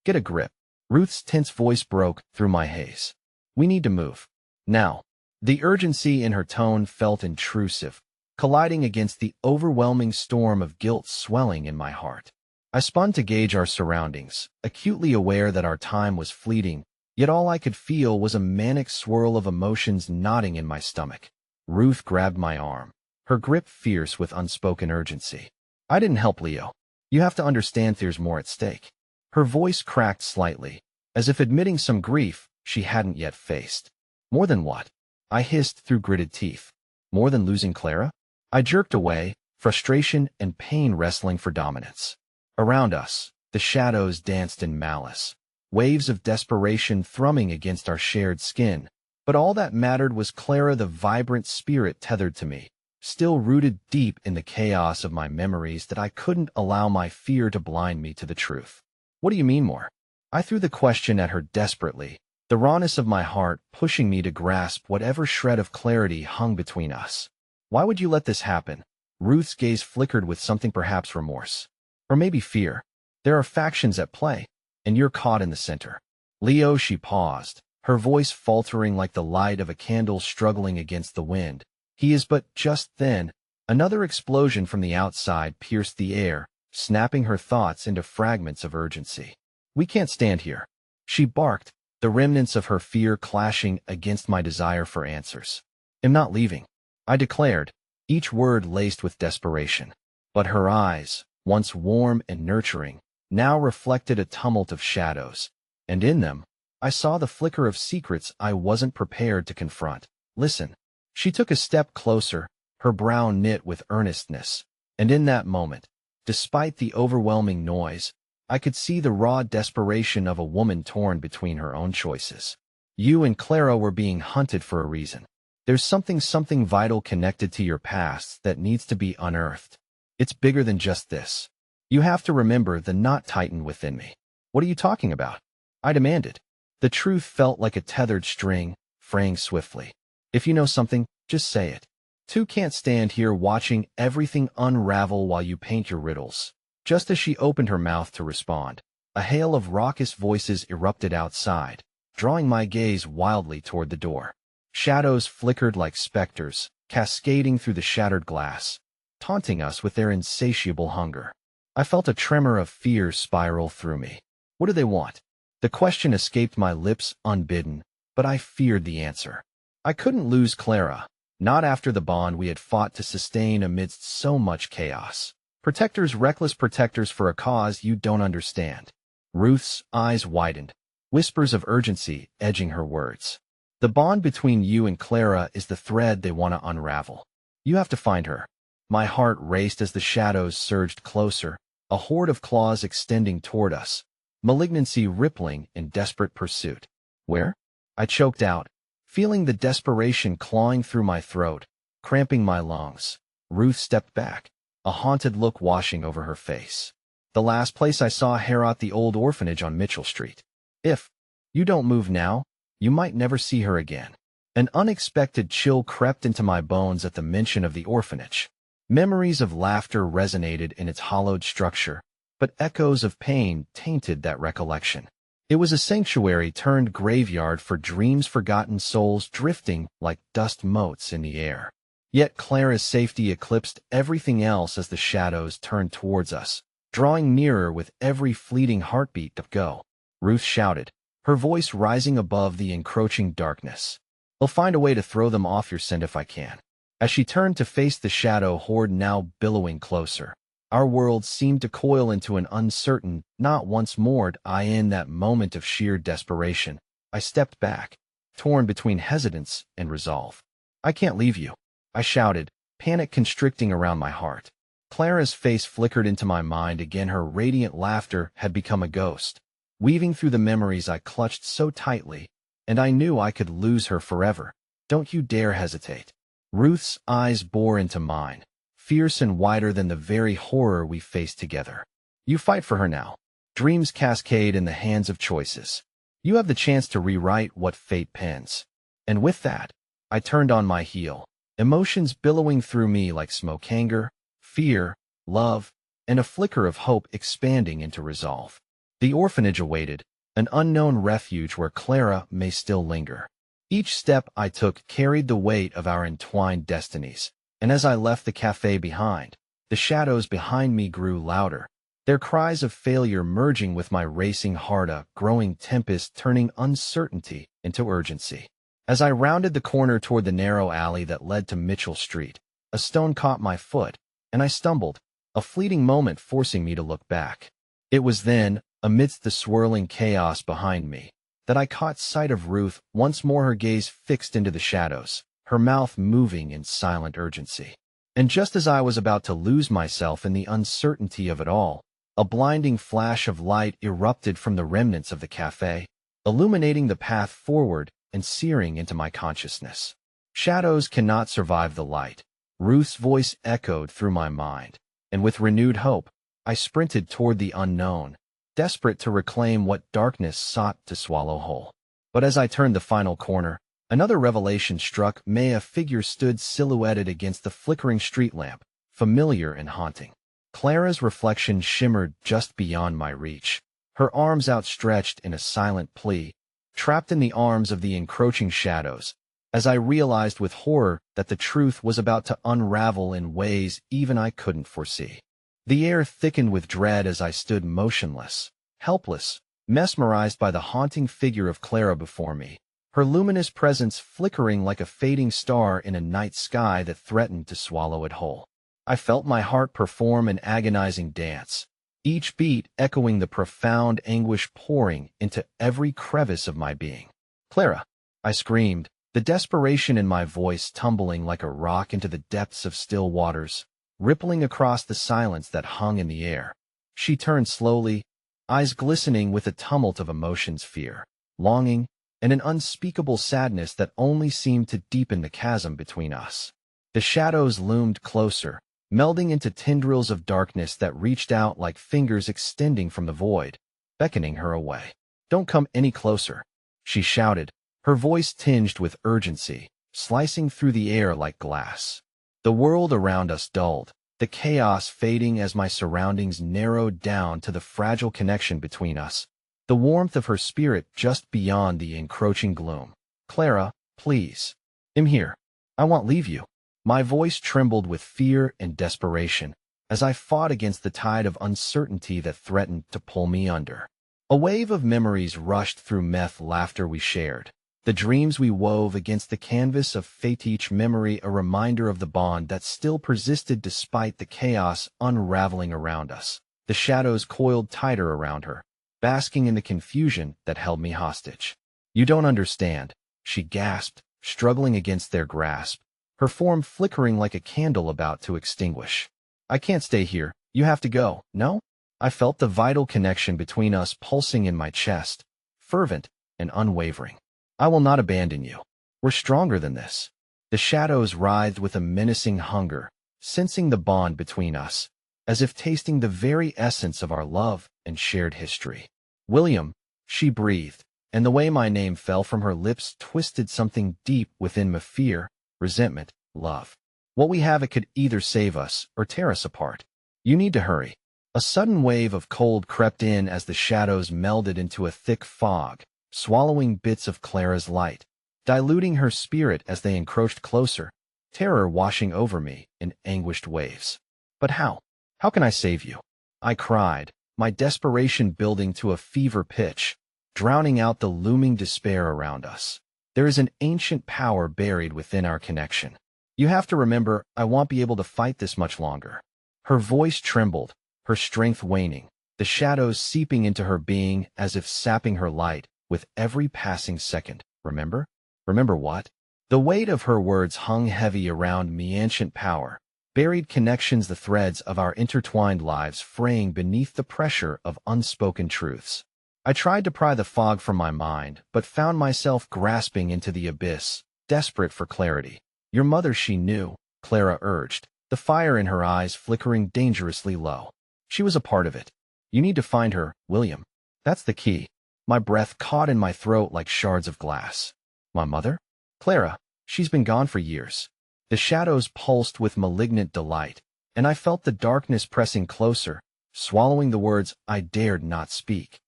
"Get a grip." Ruth's tense voice broke through my haze. "We need to move. Now." The urgency in her tone felt intrusive, colliding against the overwhelming storm of guilt swelling in my heart. I spun to gauge our surroundings, acutely aware that our time was fleeting, yet all I could feel was a manic swirl of emotions knotting in my stomach. Ruth grabbed my arm, her grip fierce with unspoken urgency. "I didn't help Leo. You have to understand there's more at stake." Her voice cracked slightly, as if admitting some grief she hadn't yet faced. "More than what?" I hissed through gritted teeth. "More than losing Clara?" I jerked away, frustration and pain wrestling for dominance. Around us, the shadows danced in malice, waves of desperation thrumming against our shared skin. But all that mattered was Clara, the vibrant spirit tethered to me, still rooted deep in the chaos of my memories that I couldn't allow my fear to blind me to the truth. "What do you mean more?" I threw the question at her desperately, the rawness of my heart pushing me to grasp whatever shred of clarity hung between us. "Why would you let this happen?" Ruth's gaze flickered with something, perhaps remorse. Or maybe fear. "There are factions at play, and you're caught in the center." "Leo," she paused, her voice faltering like the light of a candle struggling against the wind. "He is," but just then, another explosion from the outside pierced the air, snapping her thoughts into fragments of urgency. "We can't stand here," she barked, the remnants of her fear clashing against my desire for answers. "I'm not leaving," I declared, each word laced with desperation. But her eyes, once warm and nurturing, now reflected a tumult of shadows, and in them, I saw the flicker of secrets I wasn't prepared to confront. "Listen." She took a step closer, her brow knit with earnestness, and in that moment, despite the overwhelming noise, I could see the raw desperation of a woman torn between her own choices. "You and Clara were being hunted for a reason. There's something vital connected to your past that needs to be unearthed. It's bigger than just this. You have to remember." The knot tightened within me. "What are you talking about?" I demanded. The truth felt like a tethered string, fraying swiftly. "If you know something, just say it. Two can't stand here watching everything unravel while you paint your riddles." Just as she opened her mouth to respond, a hail of raucous voices erupted outside, drawing my gaze wildly toward the door. Shadows flickered like specters, cascading through the shattered glass, taunting us with their insatiable hunger. I felt a tremor of fear spiral through me. What do they want? The question escaped my lips unbidden, but I feared the answer. I couldn't lose Clara, not after the bond we had fought to sustain amidst so much chaos. Protectors, reckless protectors for a cause you don't understand. Ruth's eyes widened, whispers of urgency edging her words. "The bond between you and Clara is the thread they want to unravel. You have to find her." My heart raced as the shadows surged closer, a horde of claws extending toward us, malignancy rippling in desperate pursuit. "Where?" I choked out, feeling the desperation clawing through my throat, cramping my lungs. Ruth stepped back, a haunted look washing over her face. "The last place I saw Herat, the old orphanage on Mitchell Street. If you don't move now, you might never see her again." An unexpected chill crept into my bones at the mention of the orphanage. Memories of laughter resonated in its hollowed structure, but echoes of pain tainted that recollection. It was a sanctuary turned graveyard for dreams, forgotten souls drifting like dust motes in the air. Yet Clara's safety eclipsed everything else as the shadows turned towards us, drawing nearer with every fleeting heartbeat. Go, Ruth shouted, her voice rising above the encroaching darkness. I'll find a way to throw them off your scent if I can. As she turned to face the shadow horde now billowing closer, our world seemed to coil into an uncertain, not once more. In that moment of sheer desperation, I stepped back, torn between hesitance and resolve. I can't leave you, I shouted, panic constricting around my heart. Clara's face flickered into my mind again. Her radiant laughter had become a ghost, weaving through the memories I clutched so tightly, and I knew I could lose her forever. Don't you dare hesitate. Ruth's eyes bore into mine, fierce and wider than the very horror we faced together. You fight for her now. Dreams cascade in the hands of choices. You have the chance to rewrite what fate pens. And with that, I turned on my heel, emotions billowing through me like smoke: anger, fear, love, and a flicker of hope expanding into resolve. The orphanage awaited, an unknown refuge where Clara may still linger. Each step I took carried the weight of our entwined destinies, and as I left the cafe behind, the shadows behind me grew louder, their cries of failure merging with my racing heart, a growing tempest turning uncertainty into urgency. As I rounded the corner toward the narrow alley that led to Mitchell Street, a stone caught my foot, and I stumbled, a fleeting moment forcing me to look back. It was then, amidst the swirling chaos behind me, that I caught sight of Ruth, once more, her gaze fixed into the shadows, her mouth moving in silent urgency. And just as I was about to lose myself in the uncertainty of it all, a blinding flash of light erupted from the remnants of the cafe, illuminating the path forward and searing into my consciousness. Shadows cannot survive the light, Ruth's voice echoed through my mind, and with renewed hope, I sprinted toward the unknown, desperate to reclaim what darkness sought to swallow whole. But as I turned the final corner, another revelation struck me. A figure stood silhouetted against the flickering street lamp, familiar and haunting. Clara's reflection shimmered just beyond my reach, her arms outstretched in a silent plea, trapped in the arms of the encroaching shadows, as I realized with horror that the truth was about to unravel in ways even I couldn't foresee. The air thickened with dread as I stood motionless, helpless, mesmerized by the haunting figure of Clara before me, her luminous presence flickering like a fading star in a night sky that threatened to swallow it whole. I felt my heart perform an agonizing dance, each beat echoing the profound anguish pouring into every crevice of my being. Clara, I screamed, the desperation in my voice tumbling like a rock into the depths of still waters, rippling across the silence that hung in the air. She turned slowly, eyes glistening with a tumult of emotions: fear, longing, and an unspeakable sadness that only seemed to deepen the chasm between us. The shadows loomed closer, melding into tendrils of darkness that reached out like fingers extending from the void, beckoning her away. Don't come any closer, she shouted, her voice tinged with urgency, slicing through the air like glass. The world around us dulled, the chaos fading as my surroundings narrowed down to the fragile connection between us, the warmth of her spirit just beyond the encroaching gloom. Clara, please. I'm here. I won't leave you. My voice trembled with fear and desperation as I fought against the tide of uncertainty that threatened to pull me under. A wave of memories rushed through laughter we shared, the dreams we wove against the canvas of fate, each memory a reminder of the bond that still persisted despite the chaos unraveling around us. The shadows coiled tighter around her, basking in the confusion that held me hostage. You don't understand, she gasped, struggling against their grasp, her form flickering like a candle about to extinguish. I can't stay here, you have to go. No? I felt the vital connection between us pulsing in my chest, fervent and unwavering. I will not abandon you. We're stronger than this. The shadows writhed with a menacing hunger, sensing the bond between us, as if tasting the very essence of our love and shared history. William, she breathed, and the way my name fell from her lips twisted something deep within me: fear, resentment, love. What we have, it could either save us or tear us apart. You need to hurry. A sudden wave of cold crept in as the shadows melded into a thick fog, swallowing bits of Clara's light, diluting her spirit as they encroached closer, terror washing over me in anguished waves. But how? How can I save you? I cried, my desperation building to a fever pitch, drowning out the looming despair around us. There is an ancient power buried within our connection. You have to remember, I won't be able to fight this much longer. Her voice trembled, her strength waning, the shadows seeping into her being as if sapping her light with every passing second. Remember? Remember what? The weight of her words hung heavy around me. Ancient power, buried connections, the threads of our intertwined lives fraying beneath the pressure of unspoken truths. I tried to pry the fog from my mind, but found myself grasping into the abyss, desperate for clarity. Your mother, she knew, Clara urged, the fire in her eyes flickering dangerously low. She was a part of it. You need to find her, William. That's the key. My breath caught in my throat like shards of glass. My mother? Clara, she's been gone for years. The shadows pulsed with malignant delight, and I felt the darkness pressing closer, swallowing the words I dared not speak.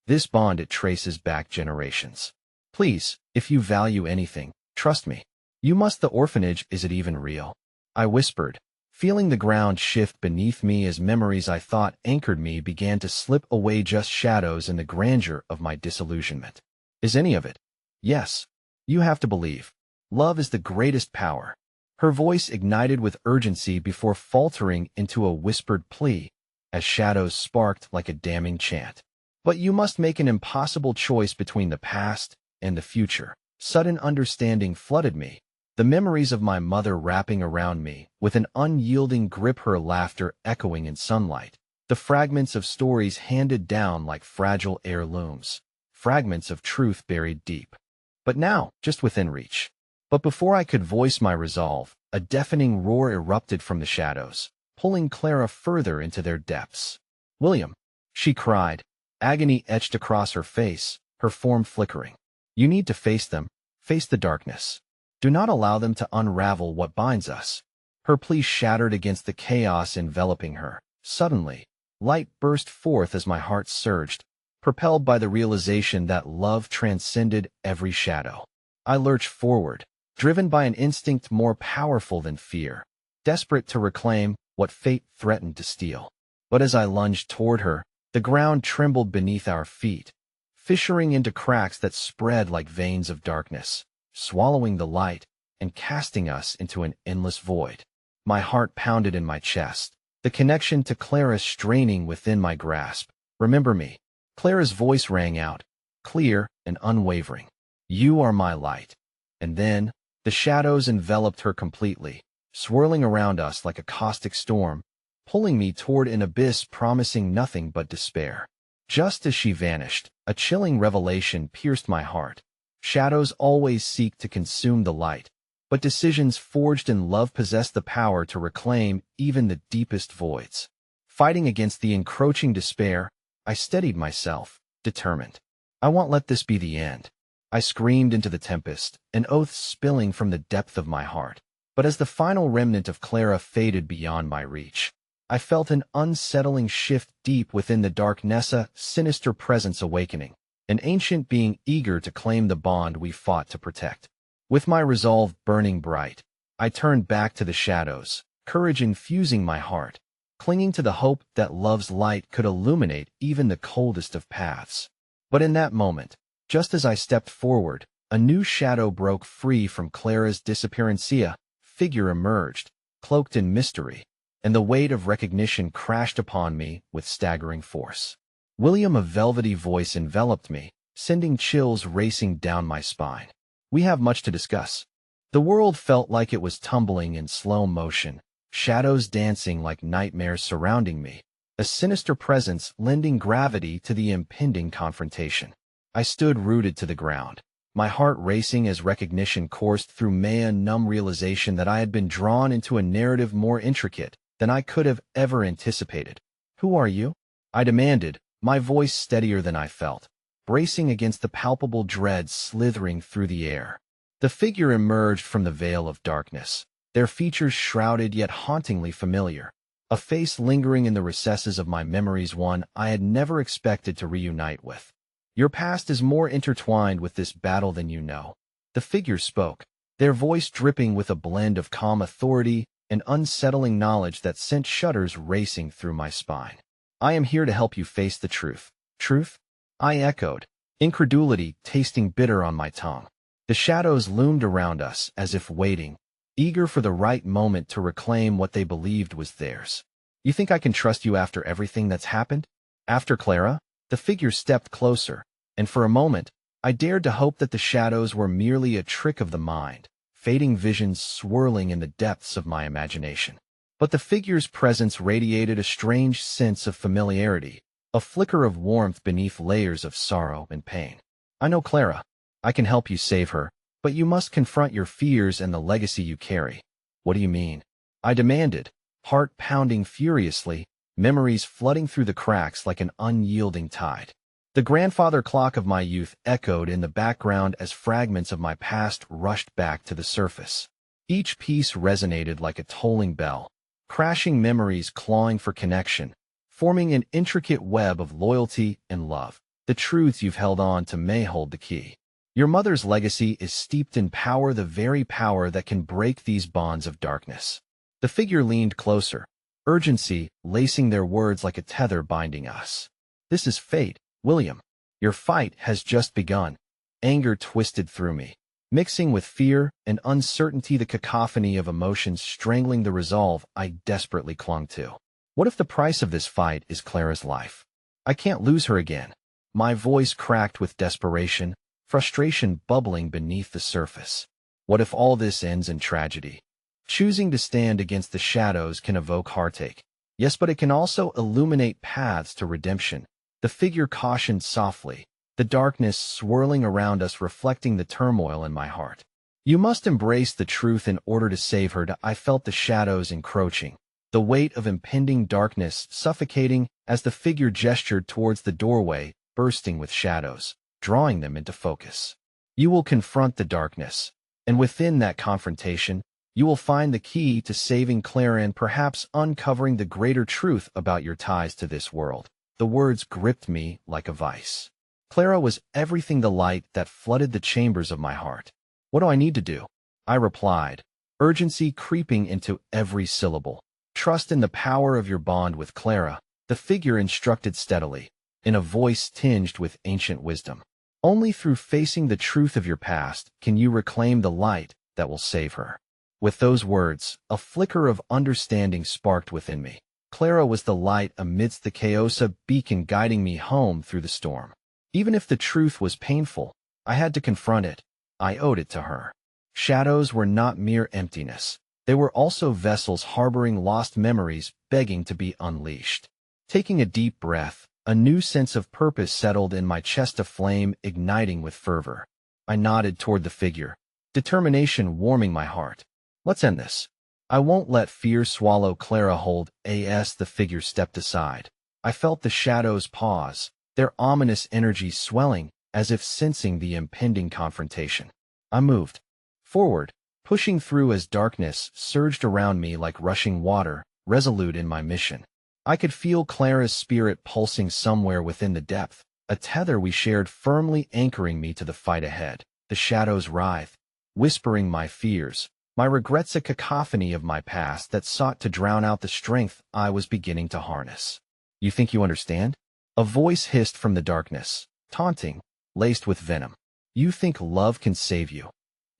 This bond, it traces back generations. Please, if you value anything, trust me. You must. The orphanage, is it even real? I whispered, feeling the ground shift beneath me as memories I thought anchored me began to slip away, just shadows in the grandeur of my disillusionment. Is any of it? Yes. You have to believe. Love is the greatest power. Her voice ignited with urgency before faltering into a whispered plea, as shadows sparked like a damning chant. But you must make an impossible choice between the past and the future. Sudden understanding flooded me, the memories of my mother wrapping around me with an unyielding grip, her laughter echoing in sunlight, the fragments of stories handed down like fragile heirlooms, fragments of truth buried deep. But now, just within reach. But before I could voice my resolve, a deafening roar erupted from the shadows, pulling Clara further into their depths. William, she cried, agony etched across her face, her form flickering. You need to face them, face the darkness. Do not allow them to unravel what binds us. Her plea shattered against the chaos enveloping her. Suddenly, light burst forth as my heart surged, propelled by the realization that love transcended every shadow. I lurched forward, driven by an instinct more powerful than fear, desperate to reclaim what fate threatened to steal. But as I lunged toward her, the ground trembled beneath our feet, fissuring into cracks that spread like veins of darkness, swallowing the light and casting us into an endless void. My heart pounded in my chest, the connection to Clara straining within my grasp. Remember me. Clara's voice rang out, clear and unwavering. You are my light. And then, the shadows enveloped her completely, swirling around us like a caustic storm, pulling me toward an abyss promising nothing but despair. Just as she vanished, a chilling revelation pierced my heart. Shadows always seek to consume the light, but decisions forged in love possess the power to reclaim even the deepest voids. Fighting against the encroaching despair, I steadied myself, determined. I won't let this be the end. I screamed into the tempest, an oath spilling from the depth of my heart. But as the final remnant of Clara faded beyond my reach, I felt an unsettling shift deep within the darkness, a sinister presence awakening, an ancient being eager to claim the bond we fought to protect. With my resolve burning bright, I turned back to the shadows, courage infusing my heart, clinging to the hope that love's light could illuminate even the coldest of paths. But in that moment, just as I stepped forward, a new shadow broke free from Clara's disappearance. A figure emerged, cloaked in mystery, and the weight of recognition crashed upon me with staggering force. William, a velvety voice enveloped me, sending chills racing down my spine. We have much to discuss. The world felt like it was tumbling in slow motion, shadows dancing like nightmares surrounding me, a sinister presence lending gravity to the impending confrontation. I stood rooted to the ground, my heart racing as recognition coursed through me, a numb realization that I had been drawn into a narrative more intricate than I could have ever anticipated. Who are you? I demanded, my voice steadier than I felt, bracing against the palpable dread slithering through the air. The figure emerged from the veil of darkness, their features shrouded yet hauntingly familiar. a face lingering in the recesses of my memories, one I had never expected to reunite with. Your past is more intertwined with this battle than you know. The figure spoke, their voice dripping with a blend of calm authority and unsettling knowledge that sent shudders racing through my spine. I am here to help you face the truth. Truth? I echoed, incredulity tasting bitter on my tongue. The shadows loomed around us as if waiting, eager for the right moment to reclaim what they believed was theirs. You think I can trust you after everything that's happened? After Clara? The figure stepped closer, and for a moment, I dared to hope that the shadows were merely a trick of the mind, fading visions swirling in the depths of my imagination. But the figure's presence radiated a strange sense of familiarity, a flicker of warmth beneath layers of sorrow and pain. I know Clara. I can help you save her, but you must confront your fears and the legacy you carry. What do you mean? I demanded, heart pounding furiously, memories flooding through the cracks like an unyielding tide. The grandfather clock of my youth echoed in the background as fragments of my past rushed back to the surface. Each piece resonated like a tolling bell, crashing memories clawing for connection, forming an intricate web of loyalty and love. The truths you've held on to may hold the key. Your mother's legacy is steeped in power, the very power that can break these bonds of darkness. The figure leaned closer, urgency lacing their words like a tether binding us. This is fate, William. Your fight has just begun. Anger twisted through me, mixing with fear and uncertainty, the cacophony of emotions strangling the resolve I desperately clung to. What if the price of this fight is Clara's life? I can't lose her again. My voice cracked with desperation, frustration bubbling beneath the surface. What if all this ends in tragedy? Choosing to stand against the shadows can evoke heartache. Yes, but it can also illuminate paths to redemption. The figure cautioned softly, the darkness swirling around us reflecting the turmoil in my heart. You must embrace the truth in order to save her. I felt the shadows encroaching, the weight of impending darkness suffocating as the figure gestured towards the doorway, bursting with shadows, drawing them into focus. You will confront the darkness, and within that confrontation, you will find the key to saving Clara and perhaps uncovering the greater truth about your ties to this world. The words gripped me like a vice. Clara was everything, the light that flooded the chambers of my heart. What do I need to do? I replied, urgency creeping into every syllable. Trust in the power of your bond with Clara, the figure instructed steadily, in a voice tinged with ancient wisdom. Only through facing the truth of your past can you reclaim the light that will save her. With those words, a flicker of understanding sparked within me. Clara was the light amidst the chaos, a beacon guiding me home through the storm. Even if the truth was painful, I had to confront it. I owed it to her. Shadows were not mere emptiness. They were also vessels harboring lost memories, begging to be unleashed. Taking a deep breath, a new sense of purpose settled in my chest, a flame igniting with fervor. I nodded toward the figure, determination warming my heart. Let's end this. I won't let fear swallow Clara hold as the figure stepped aside. I felt the shadows pause, their ominous energy swelling as if sensing the impending confrontation. I moved forward, pushing through as darkness surged around me like rushing water, resolute in my mission. I could feel Clara's spirit pulsing somewhere within the depth, a tether we shared firmly anchoring me to the fight ahead. The shadows writhed, whispering my fears, my regrets, a cacophony of my past that sought to drown out the strength I was beginning to harness. You think you understand? A voice hissed from the darkness, taunting, laced with venom. You think love can save you?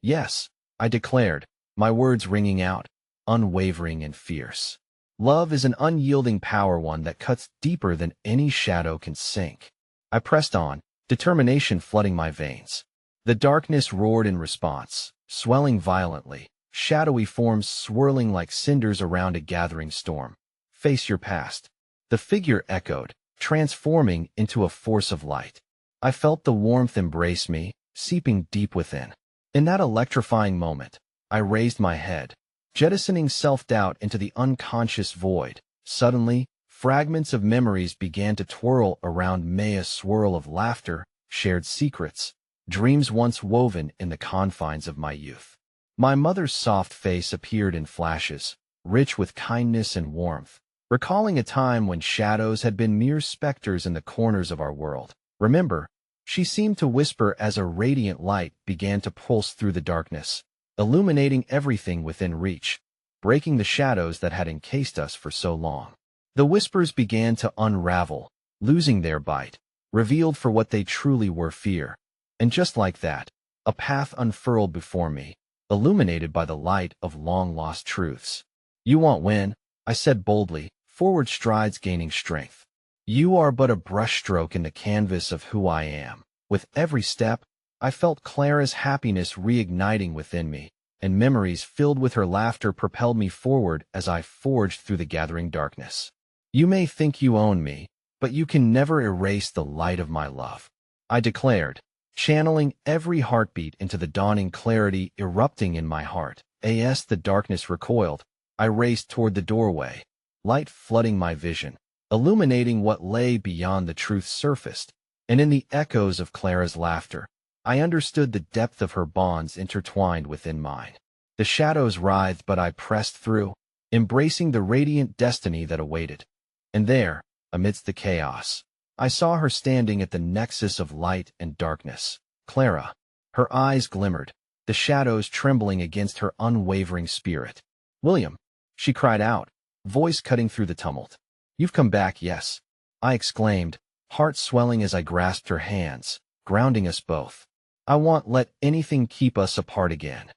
Yes, I declared, my words ringing out, unwavering and fierce. Love is an unyielding power, one that cuts deeper than any shadow can sink. I pressed on, determination flooding my veins. The darkness roared in response, swelling violently, shadowy forms swirling like cinders around a gathering storm. Face your past. The figure echoed, transforming into a force of light. I felt the warmth embrace me, seeping deep within. In that electrifying moment, I raised my head, jettisoning self-doubt into the unconscious void. Suddenly, fragments of memories began to twirl around me, a swirl of laughter, shared secrets, dreams once woven in the confines of my youth. My mother's soft face appeared in flashes, rich with kindness and warmth, recalling a time when shadows had been mere specters in the corners of our world. Remember, she seemed to whisper as a radiant light began to pulse through the darkness, illuminating everything within reach, breaking the shadows that had encased us for so long. The whispers began to unravel, losing their bite, revealed for what they truly were: fear. And just like that, a path unfurled before me, illuminated by the light of long-lost truths. "You won't win," I said boldly, forward strides gaining strength. "You are but a brushstroke in the canvas of who I am." With every step, I felt Clara's happiness reigniting within me, and memories filled with her laughter propelled me forward as I forged through the gathering darkness. "You may think you own me, but you can never erase the light of my love," I declared, channeling every heartbeat into the dawning clarity erupting in my heart. As the darkness recoiled, I raced toward the doorway, light flooding my vision, illuminating what lay beyond the truth surfaced, and in the echoes of Clara's laughter, I understood the depth of her bonds intertwined within mine. The shadows writhed, but I pressed through, embracing the radiant destiny that awaited. And there, amidst the chaos, I saw her standing at the nexus of light and darkness. Clara. Her eyes glimmered, the shadows trembling against her unwavering spirit. "William," she cried out, voice cutting through the tumult. "You've come back, yes," I exclaimed, heart swelling as I grasped her hands, grounding us both. "I won't let anything keep us apart again."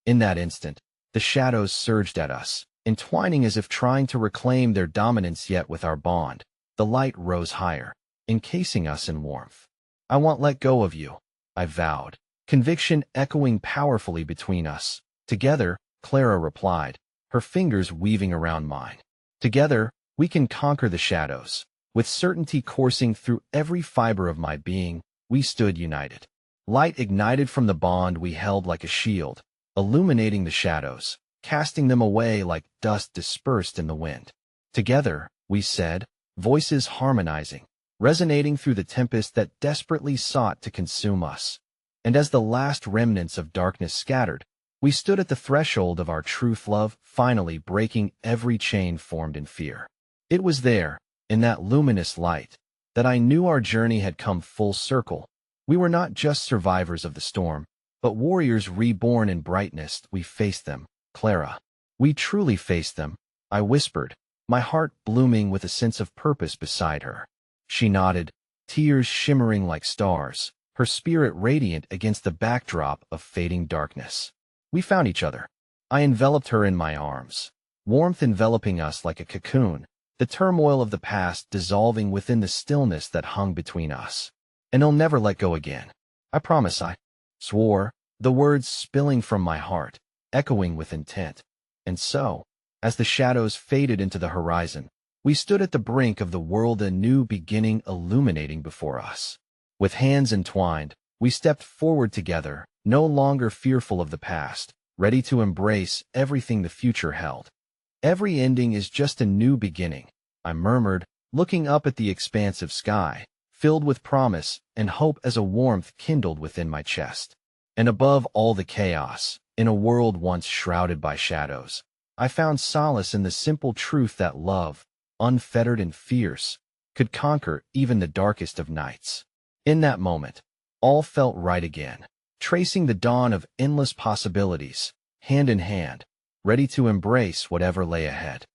In that instant, the shadows surged at us, entwining as if trying to reclaim their dominance, yet with our bond, the light rose higher, encasing us in warmth. "I won't let go of you," I vowed, conviction echoing powerfully between us. "Together," Clara replied, her fingers weaving around mine. "Together, we can conquer the shadows." With certainty coursing through every fiber of my being, we stood united. Light ignited from the bond we held like a shield, illuminating the shadows, casting them away like dust dispersed in the wind. "Together," we said, voices harmonizing, resonating through the tempest that desperately sought to consume us. And as the last remnants of darkness scattered, we stood at the threshold of our truth love, finally breaking every chain formed in fear. It was there, in that luminous light, that I knew our journey had come full circle. We were not just survivors of the storm, but warriors reborn in brightness. We faced them, Clara. We truly faced them, I whispered, my heart blooming with a sense of purpose beside her. She nodded, tears shimmering like stars, her spirit radiant against the backdrop of fading darkness. We found each other. I enveloped her in my arms, warmth enveloping us like a cocoon, the turmoil of the past dissolving within the stillness that hung between us. "And I'll never let go again. I promise," I swore, the words spilling from my heart, echoing with intent. And so, as the shadows faded into the horizon, we stood at the brink of the world, a new beginning illuminating before us. With hands entwined, we stepped forward together, no longer fearful of the past, ready to embrace everything the future held. "Every ending is just a new beginning," I murmured, looking up at the expansive sky, filled with promise and hope as a warmth kindled within my chest. And above all the chaos, in a world once shrouded by shadows, I found solace in the simple truth that love, unfettered and fierce, could conquer even the darkest of nights. In that moment, all felt right again, tracing the dawn of endless possibilities, hand in hand, ready to embrace whatever lay ahead.